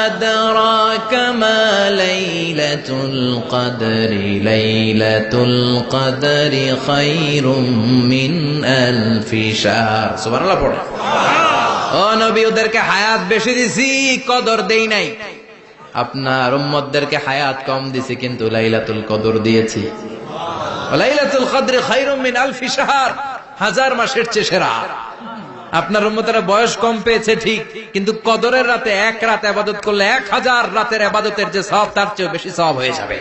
আদরাকা মা লাইলাতুল কদরি লাইলাতুল কদরি খায়রুম মিন আলফি শাহর। সুবহানাল্লাহ পড়ো। ও নবী, ওদেরকে হায়াত বেশি দিছি, কদর দেই নাই। আপনার উম্মতদেরকে হায়াত কম দিছি, কিন্তু লাইলাতুল কদর দিয়েছি। লাইলাতুল কদর খায়রুম মিন আলফি শাহর, 1000 মাসের চেয়ে সেরা। আপনার উম্মতেরা বয়স কম পেয়েছে ঠিক, কিন্তু কদরের রাতে এক রাত ইবাদত করলে 1000 রাতের ইবাদতের যে সওয়াব তার চেয়ে বেশি সওয়াব হয়ে যাবে।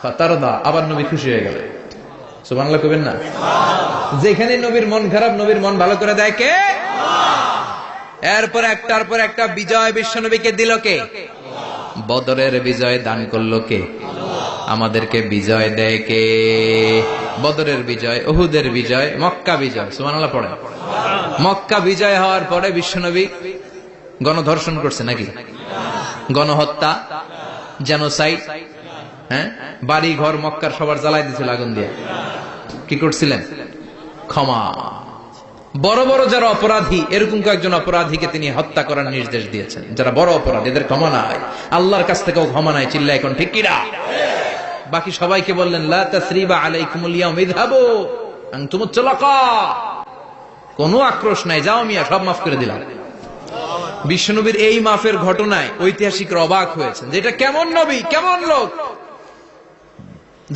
ফাতারদা, আবার নবী খুশি হয়ে গেলেন। সুবহানাল্লাহ কইবেন না? যেখানে নবীর মন খারাপ, নবীর মন ভালো করে দেয় কে? এরপর একটার পর একটা বিজয় বিশ্বনবীকে দিল কে? বদরের বিজয় দান করলো কে? আমাদেরকে বিজয় দেয় কে? বদরের বিজয়, উহুদের বিজয়, মক্কা বিজয়। সুবহানাল্লাহ পড়েন। মক্কা বিজয় হওয়ার পরে বিশ্বনবী গণধর্ষণ করছে নাকি? গণহত্যা, জেনোসাইড, হ্যাঁ, বাড়ি ঘর মক্কার সবার জ্বালাই দিয়েছিল আগুন দিয়ে। কি করছিলেন? ক্ষমা। বড় বড় যারা অপরাধী, এরকম কয়েকজন অপরাধীকে তিনি হত্যা করার নির্দেশ দিয়েছেন। যারা বড় অপরাধী, এদের ক্ষমা নাই, আল্লাহর কাছ থেকেও ক্ষমা নাই। চিল্লা এখন ঠিক কিনা? বাকি সবাইকে বললেন লা তাসরিবা আলাইকুমুল ইয়াউম ইযহাবু আনতুমুত তুলাকা, কোনো আক্রোশ নাই, যাও মিয়া, সব মাফ করে দিলাম। বিশ্বনবীর এই মাফের ঘটনায় ঐতিহাসিকরা অবাক হয়েছেন যে এটা কেমন নবী, কেমন লোক,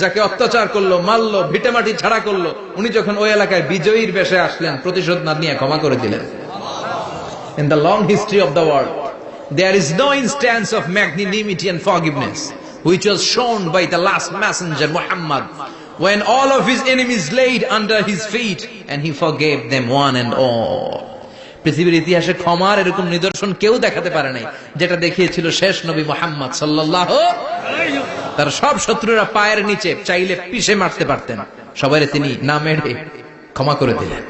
যাকে অত্যাচার করলো, মারলো, ভিটেমাটি ছাড়া করলো, উনি যখন ওই এলাকায় বিজয়ীর বেশে আসলেন, প্রতিশোধ না নিয়ে ক্ষমা করে দিলেন। In the long history of the world, there is no instance of magnanimity and forgiveness which was shown by the last messenger Muhammad, when all of his enemies laid under his feet and he forgave them one and all. পৃথিবীর ইতিহাসে ক্ষমার এরকম নিদর্শন কেউ দেখাতে পারে নাই, যেটা দেখিয়েছিল শেষ নবী মুহাম্মদ সাল্লাল্লাহু আলাইহি ওয়াসাল্লাম। তার সব শত্রুরা পায়ের নিচে চাইলে পিষে মারতে পারতেন, সবাইরে তিনি না মেরে ক্ষমা করে দিলেন।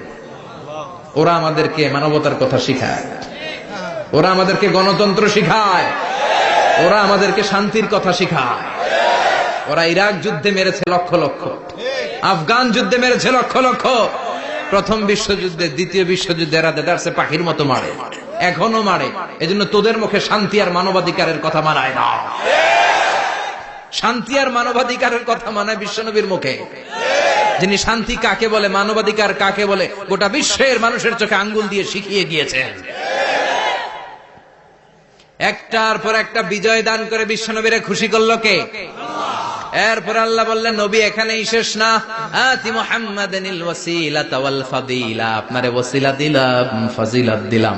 ওরা আমাদেরকে মানবতার কথা শিখায়, ওরা আমাদেরকে গণতন্ত্র শিখায়, ওরা আমাদেরকে শান্তির কথা শিখায়। ওরা ইরাক যুদ্ধে মেরেছে লক্ষ লক্ষ, আফগান যুদ্ধে মেরেছে লক্ষ লক্ষ, প্রথম বিশ্বযুদ্ধে, দ্বিতীয় বিশ্বযুদ্ধে এরা দেদারসে পাখির মতো মারে, এখনো মারে। এজন্য তোদের মুখে শান্তি আর মানবাধিকারের কথা মানায় না। শান্তি আর মানবাধিকারের কথা মানায় বিশ্বনবীর মুখে, যিনি শান্তি কাকে বলে, মানবাধিকার কাকে বলে, গোটা বিশ্বের মানুষের চোখে আঙ্গুল দিয়ে শিখিয়ে গিয়েছেন। একটার পর একটা বিজয় দান করে বিশ্বনবীরে খুশি করলো কে? এরপর আল্লাহ বললেন, নবী এখানেই শেষ না, আতি মুহাম্মাদানিল ওয়াসিলাতা ওয়াল ফাদিলা, আপনারে ওয়াসিলা দিলাম, ফাজিলাত দিলাম,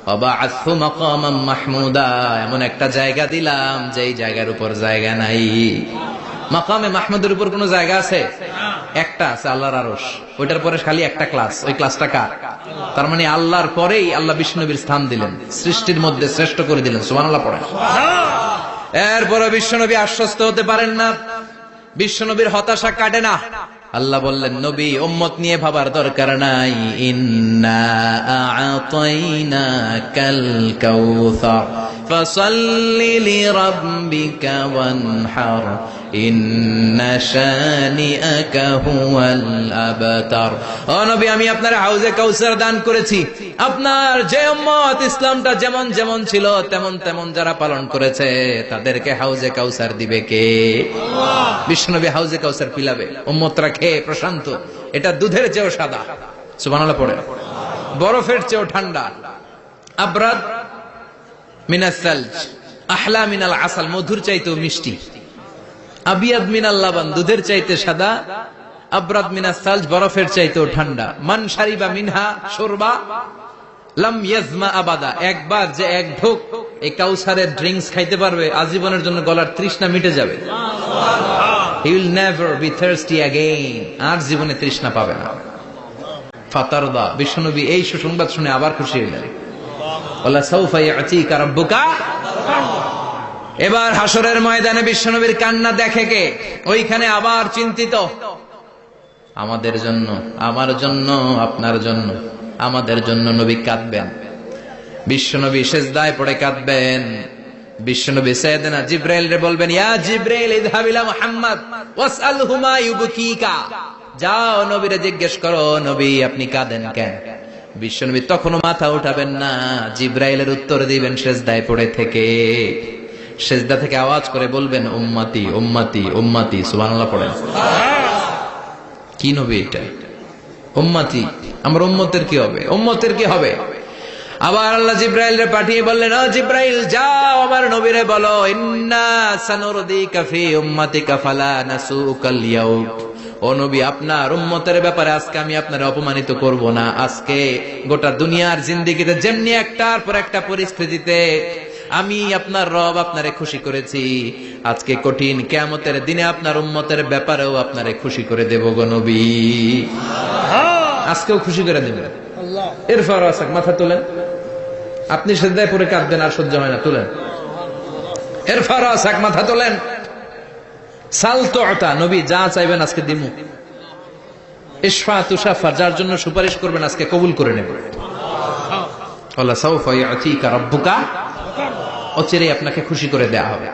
ওয়াবা'আথহু মাকামান মাহমুদা, এমন একটা জায়গা দিলাম যেই জায়গার উপর জায়গা নাই। মাকামে মাহমুদের উপর কোন জায়গা আছে? একটা আছে, আল্লাহর আরশ। ওইটার পরে খালি একটা ক্লাস, ওই ক্লাসটা কার? তার মানে আল্লাহর পরেই আল্লাহ বিশ্বনবীর স্থান দিলেন, সৃষ্টির মধ্যে শ্রেষ্ঠ করে দিলেন। সুবহানাল্লাহ পড়েন। এরপরে বিশ্বনবী আশ্বস্ত হতে পারেন না, বিশ্বনবীর হতাশা কাটে না। আল্লাহ বললেন, নবী উম্মত নিয়ে ভাবার দরকার নাই, ইন্না আ'তাইনাকাল কাউসার ফাসাল্লি লিরাব্বিকা ওয়ানহার ইন্না শানিআকা হুয়াল আবতার। ও নবী, আমি আপনার হাউজে কাউসার দান করেছি। আপনার যে উম্মত ইসলামটা যেমন যেমন ছিল তেমন তেমন যারা পালন করেছে তাদেরকে হাউজে কাউসার দিবে কে? আল্লাহ। বিশ্বনবী হাউজে কাউসার পিলাবে, উম্মতরা খেয়ে প্রশান্ত। এটা দুধের চেয়েও সাদা, সুবহানাল্লাহ পড়ে, বরফের চেয়েও ঠান্ডা। আবরাদ মিনাস সালজ আহলা মিনাল আসাল, মধুর চাইতেও মিষ্টি। আবিয়াদ মিনাল লাবান, দুধের চাইতে সাদা। আবরাদ মিনাস সালজ, বরফের চাইতেও ঠান্ডা। মান শারিবা মিনহা শুরবা লাম ইয়াজমা আবাদা, একবার যে এক ঢোক এই কাউসারের ড্রিঙ্কস খাইতে পারবে আজীবনের জন্য গলার তৃষ্ণা মিটে যাবে। He will never be thirsty again, আর জীবনে তৃষ্ণা পাবে না। ফাতারদা, বিশ্বনবী এই সুসংবাদ শুনে আবার খুশি হলেন। ওয়ালা সাউফা ইয়াতিকা রাব্বুকা। এবার হাসরের ময়দানে বিশ্বনবীর কান্না দেখে কে? ওইখানে আবার চিন্তিত, আমাদের জন্য, আমার জন্য, আপনার জন্য, আমাদের জন্য নবী কাঁদবেন। বিশ্বনবী সিজদায় পড়ে কাঁদবেন। বিশ্বনবী সাইয়েদনা জিবরাইল রে বলবেন, ইয়া জিবরাইল ইযহাব ইলা মুহাম্মদ ওয়াসআলহু মা ইউবকিকা, যাও নবীরে জিজ্ঞেস করো, নবী আপনি কাঁদেন কেন? বিশ্বনবী তখনও মাথা উঠাবেন না, জিবরাইলের উত্তর দিবেন সিজদায় পড়ে থেকে। সিজদা থেকে আওয়াজ করে বলবেন, উম্মতি উম্মতি উম্মতি। সুবহানাল্লাহ পড়েন। কি নবী এটা? উম্মতি, আমার উম্মতের কি হবে? উম্মতের কি হবে? আবার আল্লাহ জিবরাইল রে পাঠিয়ে বললেন, ও জিবরাইল যাও আমার নবীরে বলো, ইন্না সানুরদিকা ফি উম্মাতিকা ফালা নাসুকাল ইয়াউম। ও নবী, আপনার উম্মতের ব্যাপারে আজকে আমি আপনারে অপমানিত করব না। আজকে গোটা দুনিয়ার জিন্দেগিতে যেমনি একটার পর একটা পরিস্থিতিতে আমি আপনার রব আপনারে খুশি করেছি, আজকে কঠিন কিয়ামতের দিনে আপনার উম্মতের ব্যাপারেও আপনারে খুশি করে দেব গো নবী। আজকেও খুশি করে দেবেন। এরপর আসাক, মাথা তোলেন। আপনি সিজদায় পড়ে কাঁদবেন, আর সহ্য হয় না, তুলেন। এরপর আসাক, মাথা তোলেন। সাল তুতা, নবী যা চাইবেন আজকে দিমু। ইশফা তুশাফা, যার জন্য সুপারিশ করবেন আজকে কবুল করে নেব। ওয়ালা সাউফা ইয়াতিকা রাব্বুকা, অচিরেই আপনাকে খুশি করে দেয়া হবে।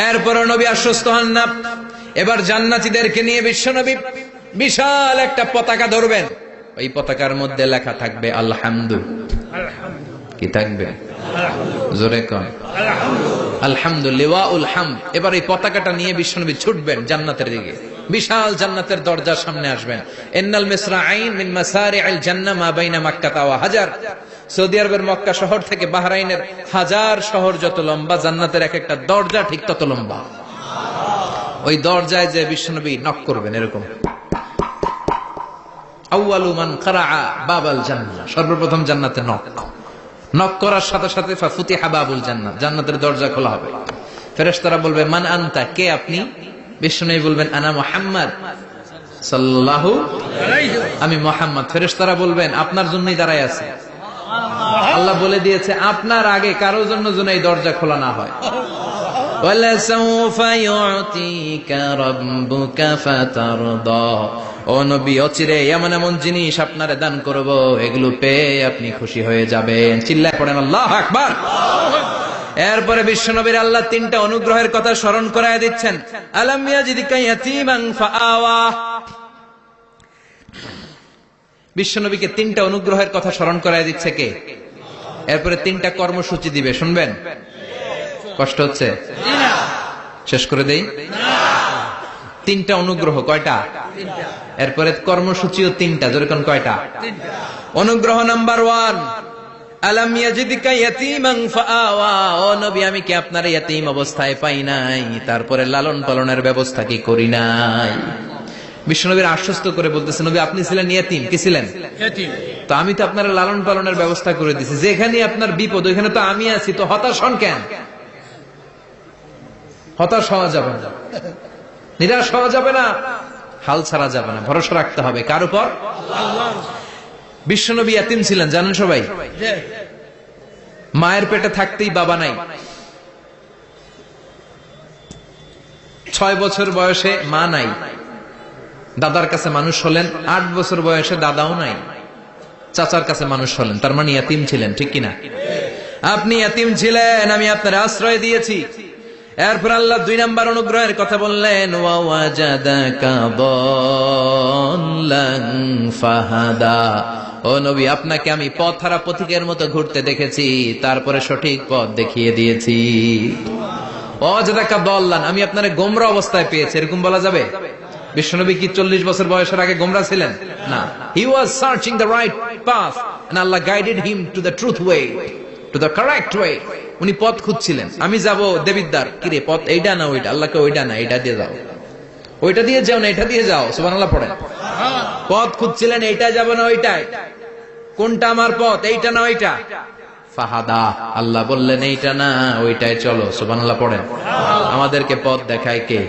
এরপর নবী আশ্বস্ত হন না। এবার জান্নাতীদেরকে নিয়ে বিশ্বনবী বিশাল একটা পতাকা ধরবেন। ওই পতাকার মধ্যে লেখা থাকবে আলহামদু। কি থাকবে? জোরে কোন আলহামদুলিল্লাহ, হামদ। এবার এই পতাকাটা নিয়ে বিশ্বনবী ছুটবেন জান্নাতের দিকে। বিশাল জান্নাতের দরজার সামনে আসবেন। ইন্নাল মিসরাঈন মিন মাসারি'আল জান্নাহ মা বাইনা মাক্কাহ ওয়া হাজার। সৌদি আরবের মক্কা শহর থেকে বাহরাইনের হাজার শহর যত লম্বা, জান্নাতের এক একটা দরজা ঠিক তত লম্বা। ওই দরজায় যে বিশ্বনবী নক করবেন এরকম, আউয়ালু মান কারাআ বাবাল জান্নাহ, সর্বপ্রথম জান্নাতে নক করার সাথে সাথে ফাফুতিহা বাবুল জান্নাহ, জান্নাতের দরজা খোলা হবে। ফেরেশতারা বলবে, মান আনতা, কে আপনি? বিশ্বনবী বলবেন, আনা মুহাম্মদ সাল্লাল্লাহু আলাইহি, আমি মুহাম্মদ। ফেরেশতারা বলবেন, আপনার জন্যই দাঁড়ায় আছি। আল্লাহ বলে দিয়েছে আপনার আগে কারোর জন্য যেন এই দরজা খোলা না হয়। ওয়ালা সাউফা ইউতিকা রাব্বুকা ফাতারদা, ও নবী অচিরে এমন এমন জিনিস আপনারে দান করব, এগুলো পেয়ে আপনি খুশি হয়ে যাবেন। চিল্লায় পড়েন আল্লাহু আকবার। এরপরে বিশ্বনবীর আল্লাহ তিনটা অনুগ্রহের কথা স্মরণ করায় দিচ্ছেন। আলাম ইয়াজিদকা ইয়াতীমান ফাআওয়া, বিশ্বনবীকে তিনটা অনুগ্রহের কথা স্মরণ করায় দিচ্ছে কে? এরপরে তিনটা কর্মসূচি দিবে, শুনবেন? কষ্ট হচ্ছে? শেষ করে দেই। তিনটা অনুগ্রহ, কয়টা? এরপরে কর্মসূচিও তিনটা, যেরকম কয়টা? অনুগ্রহ নাম্বার 1, আলাম ইয়াজিদকা ইয়াতীমান ফাআওয়া, ও নবী আমি কি আপনার ইয়াতীম অবস্থায় পাই নাই, তারপরে লালন পালনের ব্যবস্থা কি করি নাই? বিশ্বনবীর আশ্বস্ত করে বলতেছে, নবী আপনি ছিলেন ইয়াতীম, কি ছিলেন? ইয়াতীম। তো আমি তো আপনার লালন পালনের ব্যবস্থা করে দিয়েছি, যেখানে আপনার বিপদ ওইখানে তো আমি আছি, তো হতাশ হন কেন? হতাশ হওয়া যাবে না, নিরাশ হওয়া যাবে না, হাল ছাড়া যাবে না, ভরসা রাখতে হবে কার উপর? আল্লাহ। বিশ্বনবী ইয়াতীম ছিলেন জানেন সবাই। মায়ের পেটে থাকতেই বাবা নাই, 6 বছর বয়সে মা নাই, দাদার কাছে মানুষ হলেন, 8 বছর বয়সে দাদাও নাই, চাচার কাছে মানুষ হলেন, তার মানে ইয়াতীম ছিলেন, ঠিক কিনা? আপনি ইয়াতীম ছিলেন, আমি আপনার আশ্রয় দিয়েছি। এরপর আল্লাহ 2 নাম্বার অনুগ্রহের কথা বললেন, ওয়া ওয়াজাদাকা দাল্লান ফাহাদা, ও নবী আপনাকে আমি পথহারা পথিকের মতো ঘুরতে দেখেছি, তারপরে সঠিক পথ দেখিয়ে দিয়েছি। ওয়াজাদাকা দাল্লান, আমি আপনারে গোমরা অবস্থায় পেয়েছি, এরকম বলা যাবে? বিশ্বনবী কি 40 বছর বয়সের আগে গোমরা ছিলেন? না, he was searching the right path and আল্লাহ guided him to the truth way, to the correct way. উনি পথ খুঁজছিলেন, আমি যাব দেবিদ্দার, কিরে পথ এইটা না ওইটা? আল্লাহকে ওইটা না এইটা দিয়ে যাও, ওইটা দিয়ে যাও না এটা দিয়ে যাও, সুবহানাল্লাহ পড়েন। পথ খুঁজছিলেন, এইটা যাব না ওইটাই, কোনটা আমার পথ, এইটা না ওইটা? ফাহাদা, আল্লাহ বললেন এইটা না ওইটাই চলো, সুবহানাল্লাহ পড়েন। আমাদেরকে পথ দেখায় কে?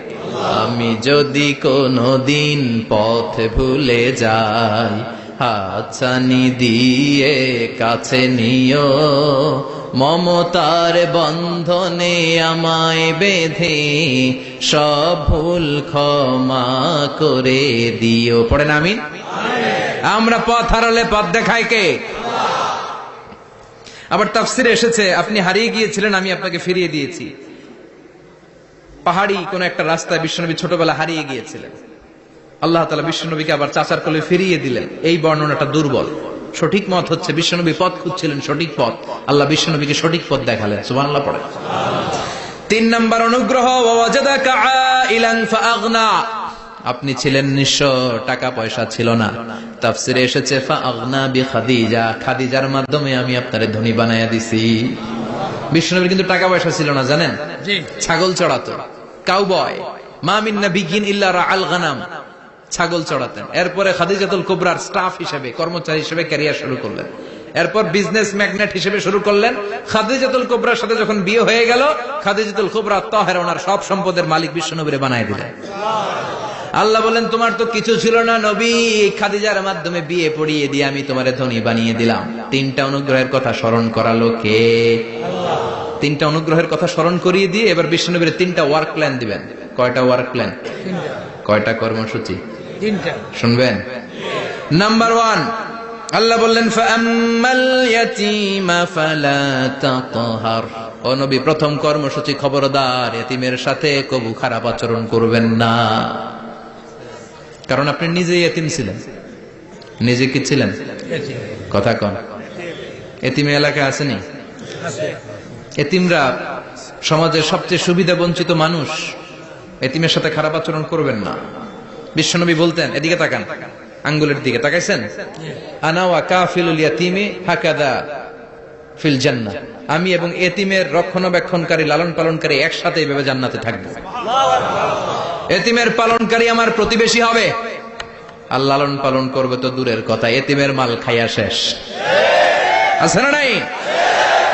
আমি যদি কোনদিন পথ ভুলে যাই, হাতছানি দিয়ে কাছে নিও, মমতার বন্ধনে আমায় বেঁধে সব ভুল ক্ষমা করে দিও, পড়েন আমিন। আমরা পথ হারালে পথ দেখায় কে? আবার তাফসিরে এসেছে, আপনি হারিয়ে গিয়েছিলেন, আমি আপনাকে ফিরিয়ে দিয়েছি। পাহাড়ি কোন একটা রাস্তায় বিশ্বনবী ছোটবেলা হারিয়ে গিয়েছিলেন, আল্লাহ তাআলা বিশ্বনবীকে আবার চাচার কোলে ফিরিয়ে দিলেন। এই বর্ণনাটা দুর্বল, সঠিক মত হচ্ছে বিশ্বনবী পথ খুঁজছিলেন, সঠিক পথ, আল্লাহ বিশ্বনবীকে সঠিক পথ দেখালেন, সুবহানাল্লাহ পড়েন। 3 নাম্বার অনুগ্রহ, ওয়াজাদাকা আইলান ফাআগনা, আপনি ছিলেন নিঃস্ব, টাকা পয়সা ছিল না। তাফসিরে এসেছে ফাআগনা বিখাদিজা, খাদিজার মাধ্যমে আমি আপনারে ধনী বানায়া দিছি। বিশ্বনবীর কিন্তু টাকা পয়সা ছিল না জানেন, ছাগল চড়াতো, কাউবয়, মা মিন নাবিয়্যিন ইল্লা রাআল গানাম, ছাগল চড়াতেন। এরপরে খাদিজাতুল কুবরার স্টাফ হিসেবে, কর্মচারী হিসেবে ক্যারিয়ার শুরু করলেন। এরপর বিজনেস ম্যাগনেট হিসেবে শুরু করলেন। খাদিজাতুল কুবরার সাথে যখন বিয়ে হয়ে গেল, খাদিজাতুল কুবরা তাহেরা ওনার সব সম্পদের মালিক বিশ্বনবীরে বানায় দিলেন। আল্লাহ বলেন তোমার তো কিছু ছিল না নবী, খাদিজার মাধ্যমে বিয়ে পড়িয়ে দিয়ে আমি তোমারে ধনী বানিয়ে দিলাম। 3টা অনুগ্রহের কথা স্মরণ করালো কে? আল্লাহ। 3টা অনুগ্রহের কথা স্মরণ করিয়ে দিয়ে এবার বিশ্বনবীর 3টা ওয়ার্ক প্ল্যান দিবেন। কয়টা ওয়ার্ক প্ল্যান? 3টা। কয়টা কর্মসূচি? 3টা। শুনবেন। নাম্বার 1, আল্লাহ বললেন ফাআম্মাল ইয়াতীমা ফালা তাকহার, ও নবী প্রথম কর্মসূচি খবরদার, এতিমের সাথে কবু খারাপ আচরণ করবেন না। কারণ আপনি নিজে এতিম ছিলেন, নিজে কি ছিলেন? কথা কন। এতিমে এলাকায় আসেনি? এতিমরা সমাজের সবচেয়ে সুবিধা বঞ্চিত মানুষ, এতিমের সাথে খারাপ আচরণ করবেন না। বিশ্বনবী বলতেন, এদিকে তাকান, আঙ্গুলের দিকে তাকাইছেন, আনা ওয়া কাফিলুল ইয়াতীমি হাকাদা ফিল জান্নাহ, আমি এবং এতিমের রক্ষণাবেক্ষণকারী লালন পালনকারী একসাথে এইভাবে জান্নাতে থাকবো। এতিমের পালনকারী আমার প্রতিবেশী হবে, আর লালন পালন করবে তো দূরের কথা, এতিমের মাল খাইয়া শেষ। আছে না নাই?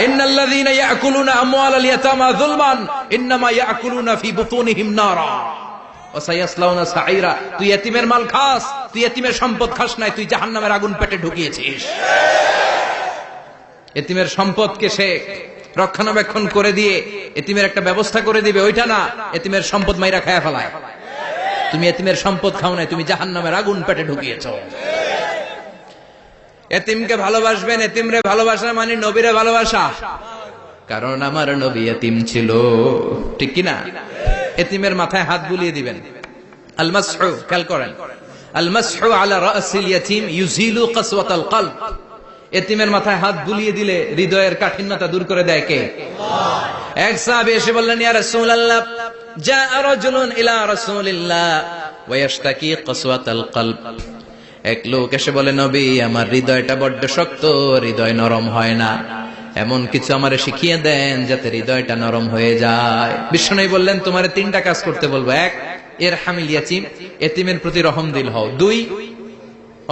ইন্নাল্লাযীনা ইয়াকুলুনা আমওয়ালাল ইয়াতামা যুলমান ইন্নামা ইয়াকুলুনা ফি বুতুনিহিম নারা ওয়া সায়াসলাউনা সাঈরা। তুই এতিমের মাল খাস, তুই এতিমের সম্পদ খাস নাই, তুই জাহান্নামের আগুন পেটে ঢুকিয়েছিস। এতিমের সম্পদকে সে রক্ষণাবেক্ষণ করে দিয়ে এতিমের একটা ব্যবস্থা করে দিবে, ওইটা না, এতিমের সম্পদ মাইরা খায়া ফেলায়। তুমি এতিমের সম্পদ খাও নাই, তুমি জাহান্নামের আগুন পেটে ঢুকিয়েছো। এতিমকে ভালোবাসবেন, এতিমরে ভালোবাসা মানে নবীরে ভালোবাসা, কারণ আমার নবী এতিম ছিল, ঠিক কিনা? এতিমের মাথায় হাত বুলিয়ে দিবেন। আল মাসহু, খেয়াল করেন, আল মাসহু আলা রাসিল ইয়াতীম ইউজিলু কাসওয়াতাল কলব। এতিমের মাথায় হাত বুলিয়ে দিলে হৃদয়ের কাঠিন্যতা দূর করে দেয় কে? আল্লাহ। এক সাহাবী এসে বললেন, ইয়া রাসূলুল্লাহ, জাআ রাজুলুন ইলা রাসূলিল্লাহ ওয়া ইয়াশতাকি কাসওয়াতাল কলব। এক লোক এসে বলে, নবী, আমার হৃদয়টা বড্ড শক্ত, হৃদয় নরম হয় না, এমন কিছু আমারে শিখিয়ে দেন যাতে হৃদয়টা নরম হয়ে যায়। বিশ্বনবী বললেন, তোমারে 3টা কাজ করতে বলবো। 1, ইরহামিল ইয়াতীম, এতিমের প্রতি রহম দিল হও। 2,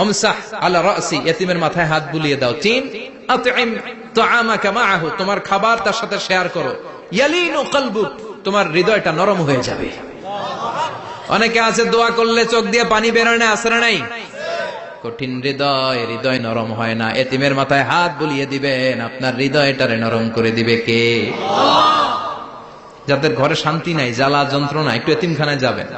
আমসাহ আলা রাসি, এতিমের মাথায় হাত বুলিয়ে দাও। 3, আতইম তাআমাকা মাআহু, তোমার খাবার তার সাথে শেয়ার করো। ইয়ালিনু কলবুক, তোমার হৃদয়টা নরম হয়ে যাবে। অনেকে আছে দোয়া করলে চোখ দিয়ে পানি বের হয় না, আসরা নাই? কঠিন হৃদয়, হৃদয় নরম হয় না। এতিমের মাথায় হাত বুলিয়ে দিবেন, আপনার হৃদয়টারে নরম করে দিবে কে? যাদের ঘরে শান্তি নাই, জ্বালা যন্ত্রণা, একটু এতিমখানায় যাবেন,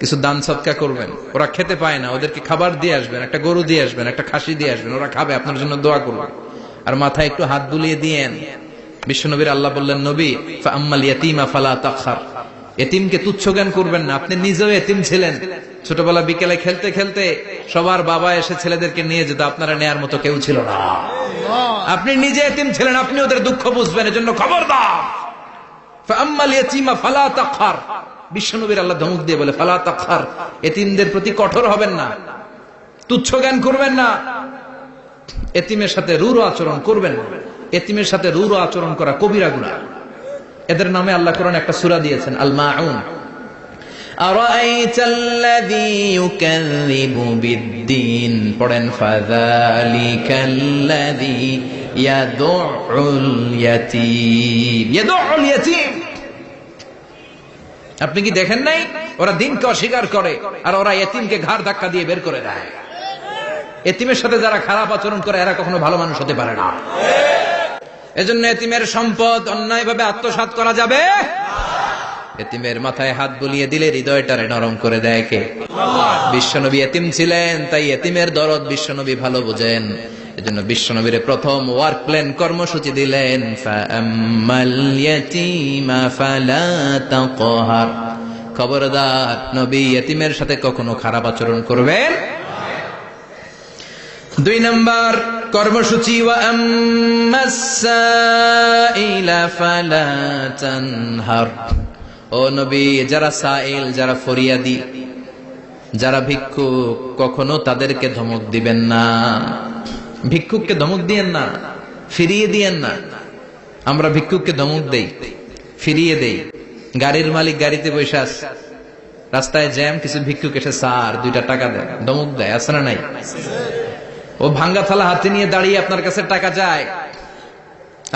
কিছু দান সদকা করবেন। ওরা খেতে পায় না, ওদেরকে খাবার দিয়ে আসবেন, একটা গরু দিয়ে আসবেন, একটা খাসি দিয়ে আসবেন, ওরা খাবে, আপনার জন্য দোয়া করবে। আর মাথায় একটু হাত বুলিয়ে দিয়েন। বিশ্বনবীর আল্লাহ বললেন, নবী, ফাআম্মাল ইয়াতীমা ফালা তাখখার, এতিমকে তুচ্ছ জ্ঞান করবেন না। আপনি নিজেও এতিম ছিলেন, ছোটবেলা বিকেলে খেলতে খেলতে সবার বাবা এসে ছেলেদেরকে নিয়ে যেত, আপনারা নেয়ার মতো কেউ ছিল না। আপনি নিজে এতিম ছিলেন, আপনি ওদের দুঃখ বুঝবেন, এজন্য খবরদার, ফাআম্মাল ইয়াতীমা ফালা তাখখার। বিশ্বনবীর আল্লাহ ধমক দিয়ে বলে, ফালা তাখখার, এতিমদের প্রতি কঠোর হবেন না, তুচ্ছ জ্ঞান করবেন না, এতিমের সাথে রূঢ় আচরণ করবেন না। এতিমের সাথে রূঢ় আচরণ করা কবিরা গুনাহ। এদের নামে আল্লাহ কোরআনে একটা সূরা দিয়েছেন, আল মাউন। আরাআইতাল্লাযী ইউকাযযিবু বিদ্দীন, পড়েন, ফাযালিকাল্লাযী ইয়াদুউল ইয়াতীম। ইয়াদুউল ইয়াতীম, আপনি কি দেখেন নাই? ওরা দিনকে অস্বীকার করে, আর ওরা এতিমকে ঘাড় ধাক্কা দিয়ে বের করে দেয়। এতিমের সাথে যারা খারাপ আচরণ করে, এরা কখনো ভালো মানুষ হতে পারে না। এজন্য এতিমের সম্পদ অন্যায়ভাবে আত্মসাৎ করা যাবে। এতিমের মাথায় হাত বুলিয়ে দিলে হৃদয়টারে নরম করে দেয় কে? বিশ্বনবী এতিম ছিলেন, তাই এতিমের দরদ বিশ্বনবী ভালো বোঝেন। এজন্য বিশ্বনবীর প্রথম ওয়ার্ক প্ল্যান, কর্মসূচি দিলেন, ফাআম্মাল ইয়াতীমা ফালা তাকহার, খবরদার, নবী এতিমের সাথে কখনো খারাপ আচরণ করবেন। 2 নম্বর কর্মসূচি, ওয়া আম্মাস সাইলা ফালা তানহার, ও নবী, যারা সাইল, যারা ফরিয়াদি, যারা ভিক্ষুক, কখনো তাদেরকে ধমক দিবেন না। ভিক্ষুককে ধমক দিয়েন না, ফিরিয়ে দিয়েন না। আমরা ভিক্ষুককে ধমক দেই, ফিরিয়ে দেই। গাড়ির মালিক গাড়িতে বসে আছে, রাস্তায় জ্যাম, কিছু ভিক্ষুক এসে স্যার 2টা টাকা দেয়, ধমক দেয়, আছে না নাই? ও ভাঙ্গা থালা হাতে নিয়ে দাঁড়িয়ে আপনার কাছে টাকা চায়।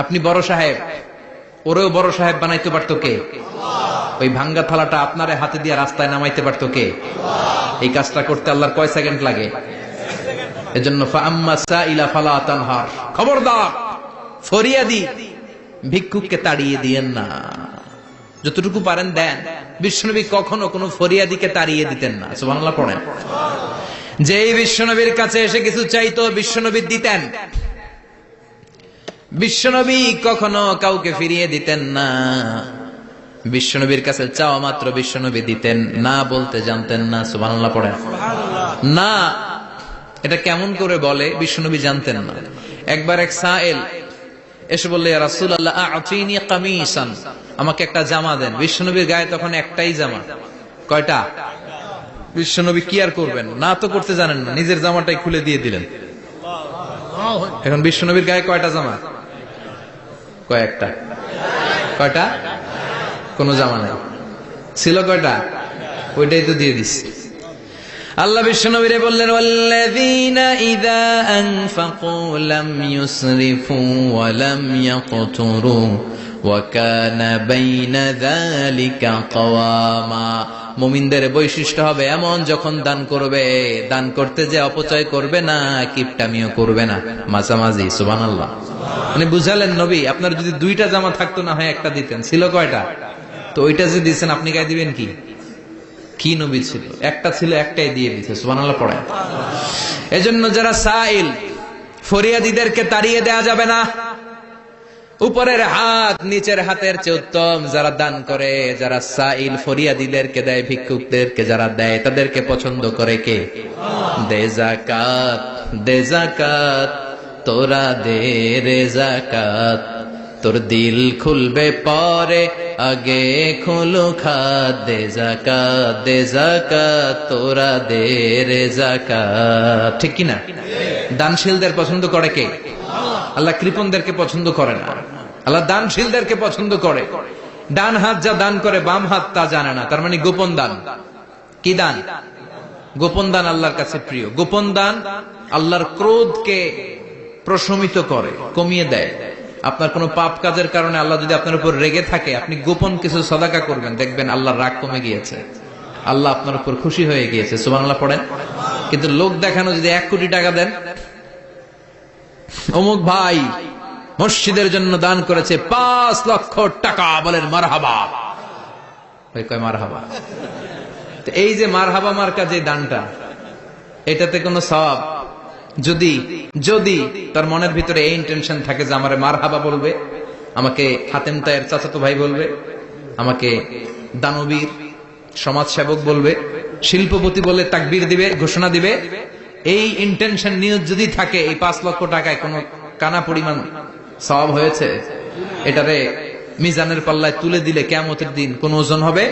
আপনি বড় সাহেব, ওরেও বড় সাহেব বানাইতে পারতো কে? ওই ভাঙ্গা থালাটা আপনারে হাতে দিয়ে রাস্তায় নামাইতে পারতো কে? এই কাজটা করতে আল্লাহর কয় সেকেন্ড লাগে? এজন্য ফাআম্মা সাইলা ফালা তানহার, খবরদার, ফরিয়াদি ভিক্ষুককে তাড়িয়ে দিয়েন না। যতটুকু পারেন দেন। বিশ্বনবী কখনো কোনো ফরিয়াদিকে তাড়িয়ে দিতেন না। সুবহানাল্লাহ পড়েন। যেই বিশ্বনবীর কাছে এসে কিছু চাইতো, বিশ্বনবী দিতেন। বিশ্বনবী কখনো কাউকে ফিরিয়ে দিতেন না। বিশ্বনবীর কাছে চাওয়া মাত্র বিশ্বনবী দিতেন, না বলতে জানতেন না। সুবহানাল্লাহ পড়েন। না, এটা কেমন করে বলে বিশ্বনবী জানতেন না। একবার এক সাইল এসে বললে, ইয়া রাসূলুল্লাহ আ'তিনি কামিসান, আমাকে একটা জামা দেন। বিশ্বনবীর গায়ে তখন একটাই জামা। কয়টা? বিশ্বনবী কি আর করবেন, না তো করতে জানেন না, নিজের জামাটাই খুলে দিয়ে দিলেন। এখন বিশ্বনবীর গায়ে কয়টা জামা? কয়েকটা। কয়টা? কোন জামা নাই। ছিল কয়টা? ওইটাই তো দিয়ে দিস। আল্লাহ বিশ্বনবীরে বললেন, ওয়াল্লাযীনা ইযা আনফাকু লাম ইউসরিফু ওয়া লাম ইয়াকতুরু ওয়া কানা বাইনা যালিকা কাওয়ামা। মুমিনদের বৈশিষ্ট্য হবে এমন, যখন দান করবে, দান করতে যে অপচয় করবে না, কিপটামিও করবে না, মাঝামাঝি। সুবহানাল্লাহ। মানে বুঝালেন নবী, আপনার যদি 2টা জামা থাকতো না হয় একটা দিতেন। ছিল কয়টা? তো ওইটা যে দিচ্ছেন আপনি গায়ে দিবেন কি? কি নবী ছিল? একটা ছিল, একটাই দিয়ে দিচ্ছে। সুবহানাল্লাহ পড়েন। এজন্য যারা সাইল, ফরিয়াদিদেরকে তাড়িয়ে দেয়া যাবে না। উপরের হাত নিচের হাতের চেয়ে উত্তম। যারা দান করে, যারা সাইল ফরিয়াদিদেরকে দেয়, ভিক্ষুকদেরকে যারা দেয়, তাদেরকে পছন্দ করে কে? দে যাকাত, দে যাকাত, তোরা দে রে যাকাত, তোর দিল খুলবে পরে, আগে খুলু খাত দে যাকাত তোরা দে রে যাকাত। ঠিক কিনা? দানশীলদের পছন্দ করে কে? আল্লাহ কৃপণদেরকে পছন্দ করে না, আল্লাহ দানশীলদেরকে পছন্দ করে। ডান হাত যা দান করে বাম হাত তা জানে না, তার মানে গোপন দান। কি দান? গোপন দান আল্লাহর কাছে প্রিয়। গোপন দান আল্লাহর ক্রোধকে প্রশমিত করে, কমিয়ে দেয়। আপনার কোনো পাপ কাজের কারণে আল্লাহ যদি আপনার উপর রেগে থাকে, আপনি গোপন কিছু সাদাকা করবেন, দেখবেন আল্লাহর রাগ কমে গিয়েছে, আল্লাহ আপনার উপর খুশি হয়ে গিয়েছে। সুবহানাল্লাহ পড়েন। কিন্তু লোক দেখানো যদি 1 কোটি টাকা দেন, অমুক ভাই মসজিদের জন্য দান করেছে 5 লক্ষ টাকা, বলেন মারহাবা। ভাই কয় মারহাবা। তো এই যে মারহাবা মার্কা যে দানটা, এটাতে কোনো সওয়াব যদি যদি তার মনের ভিতরে এই ইন্টেনশন থাকে যে আমারে মারহাবা বলবে, আমাকে হাতেম তায়ের চাচাতো ভাই বলবে, আমাকে দানবীর সমাজসেবক বলবে, শিল্পপতি বলে তাকবীর দিবে, ঘোষণা দিবে, এই ইন্টেনশন নিয়ে যদি থাকে, এই 5 লক্ষ টাকায় কোনো কানা পরিমাণ সওয়াব হয়েছে, এটারে মিজানের পাল্লায় তুলে দিলে কিয়ামতের দিন কোন ওজন হবে?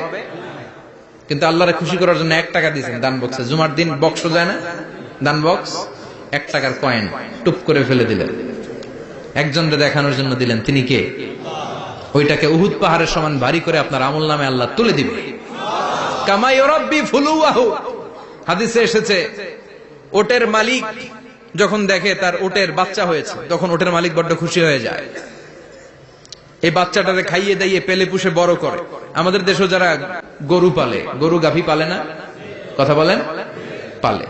কিন্তু আল্লাহরে খুশি করার জন্য 1 টাকা দিয়েছেন দান বক্সে। জুমার দিন বক্স যায় না, দান বক্স, 1 টাকার কয়েন টুপ করে ফেলে দিলেন, একজনকে দেখানোর জন্য দিলেন। তিনি কে? ওইটাকে উহুদ পাহাড়ের সমান ভারী করে আপনার আমল নামে আল্লাহ তুলে দিবে। কামা ইউরাব্বি ফুলুয়াহু, হাদিসে এসেছে, ওটের মালিক যখন দেখে তার ওটের বাচ্চা হয়েছে, তখন ওটের মালিক বড্ড খুশি হয়ে যায়। এই বাচ্চাটারে খাইয়ে দাইয়ে পেলে পুষে বড় করে। আমাদের দেশে যারা গরু পালে, গরু গাভী পালে না, কথা বলেন, পালে,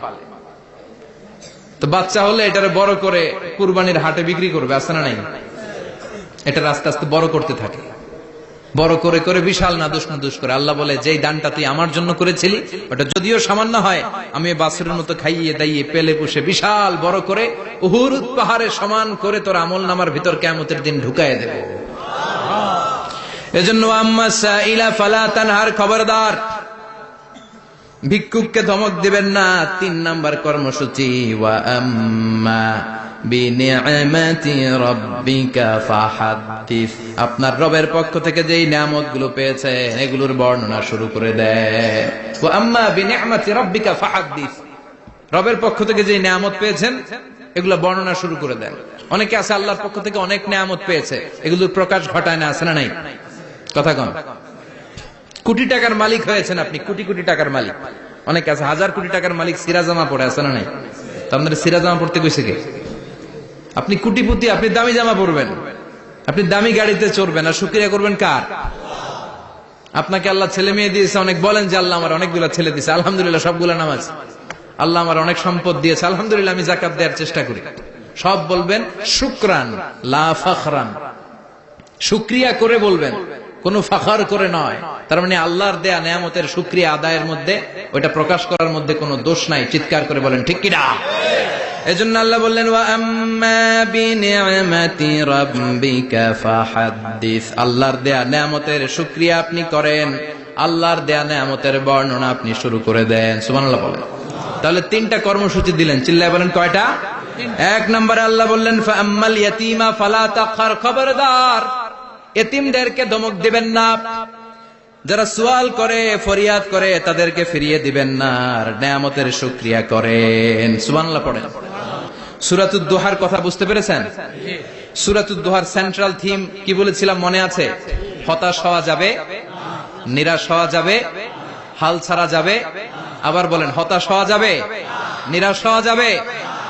তো বাচ্চা হলে এটারে বড় করে কুরবানির হাটে বিক্রি করবে, আছে না নাই? এটা আস্তে আস্তে বড় করতে থাকে, বড় করে করে বিশাল নাদুস করে। আল্লাহ বলে, যেই দানটা তুই আমার জন্য করেছিলি, ওটা যদিও সামান্য হয়, আমি বাছুরের মতো খাইয়ে দাইয়ে পেলে পুষে বিশাল বড় করে উহুদ পাহাড়ের সমান করে তোর আমল নামার ভিতর কিয়ামতের দিন ঢুকায় দেব। এজন্য আম্মা সাইলা ফালা তানহার, খবরদার ভিক্ষুককে ধমক দিবেন না। 3 নাম্বার কর্মসূচি, ওয়া আম্মা বিনিআমাতি রাব্বিকা ফাহাদ্দিস, আপনার রবের পক্ষ থেকে যেই নিয়ামতগুলো পেয়েছেন এগুলোর বর্ণনা শুরু করে দেন। ওয়া আম্মা বিনিআমাতি রাব্বিকা ফাহাদ্দিস, রবের পক্ষ থেকে যেই নিয়ামত পেয়েছেন এগুলো বর্ণনা শুরু করে দেন। অনেকে আছে আল্লাহর পক্ষ থেকে অনেক নিয়ামত পেয়েছে, এগুলোর প্রকাশ ঘটায় না, আছে না নাই? কথা কন। কোটি টাকার মালিক হয়েছেন আপনি, কোটি কোটি টাকার মালিক। অনেকে আছে 1000 কোটি টাকার মালিক, সিরাজামা পড়ে, আছে না নাই? তো আপনাদের সিরাজামা পড়তে কইছে কে? আপনি কোটিপতি, আপনি দামি জামা পরবেন, আপনি দামি গাড়িতে চড়বেন, আর শুকরিয়া করবেন কার? আপনাকে আল্লাহ ছেলে মেয়ে দিয়েছে অনেক, বলেন যে আল্লাহ আমার অনেকগুলো ছেলে দিয়েছে, আলহামদুলিল্লাহ, সবগুলো নামাজ। আল্লাহ আমার অনেক সম্পদ দিয়েছে, আলহামদুলিল্লাহ, আমি যাকাত দেওয়ার চেষ্টা করি। সব বলবেন শুকরান লা ফাখরান, শুকরিয়া করে বলবেন, কোন ফাখর করে নয়। তার মানে আল্লাহর দেয়া নিয়ামতের শুকরিয়া আদায়ের মধ্যে, ওইটা প্রকাশ করার মধ্যে কোনো দোষ নাই। চিৎকার করে বলেন ঠিক কিনা? এজন্য আল্লাহ বললেন, ওয়া আম্মা বিনিআমাতি রাব্বিকা ফাহাদ্দিস, আল্লাহর দেয়া নিয়ামতের শুকরিয়া আপনি করেন, আল্লাহর দেয়া নিয়ামতের বর্ণনা আপনি শুরু করে দেন। সুবহানাল্লাহ বলেন। তাহলে 3টা কর্মসূচি দিলেন, চিল্লায় বলেন কয়টা? 1 নম্বরে আল্লাহ বললেন, ফা আম্মাল ইয়াতীমা ফালা তাকহার, খবরদার এতিমদেরকে ধমক দিবেন না, যারা সুয়াল করে ফরিয়াদ করে তাদেরকে ফিরিয়ে দিবেন না, আর নিয়ামতের শুকরিয়া করেন। সুবহানাল্লাহ পড়েন। সূরাতুদ দুহার কথা বুঝতে পেরেছেন? সূরাতুদ দুহার সেন্ট্রাল থিম কি বলেছিলাম মনে আছে? হতাশ হওয়া যাবে, নিরাশ হওয়া যাবে, হাল ছাড়া যাবে। আবার বলেন, হতাশ হওয়া যাবে, নিরাশ হওয়া যাবে,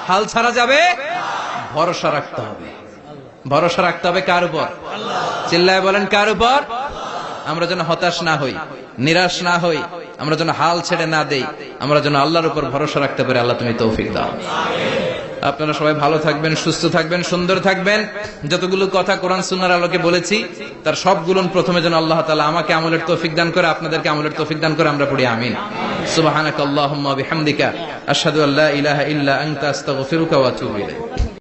হাল ছাড়া যাবে, ভরসা রাখতে হবে। ভরসা রাখতে হবে কার উপর? চিল্লায় বলেন কার উপর? আমরা যেন হতাশ না হই, নিরাশ না হই, আমরা যেন হাল ছেড়ে না দেই, আমরা যেন আল্লাহর উপর ভরসা রাখতে পারি। আল্লাহ তুমি তৌফিক দাও। আপনারা সবাই ভালো থাকবেন, সুস্থ থাকবেন, সুন্দর থাকবেন। যতগুলো কথা কোরআন সুন্নাহর আলোকে বলেছি তার সবগুলো প্রথমে যেন আল্লাহ তাআলা আমাকে আমলের তৌফিক দান করে, আপনাদেরকে আমলের তৌফিক দান করে। আমরা পড়ি আমিন। সুবহানাকাল্লাহুম্মা বিহামদিকা আশহাদু আল্লা ইলাহা ইল্লা আনতা আস্তাগফিরুকা ওয়া আতুবু ইলাইক।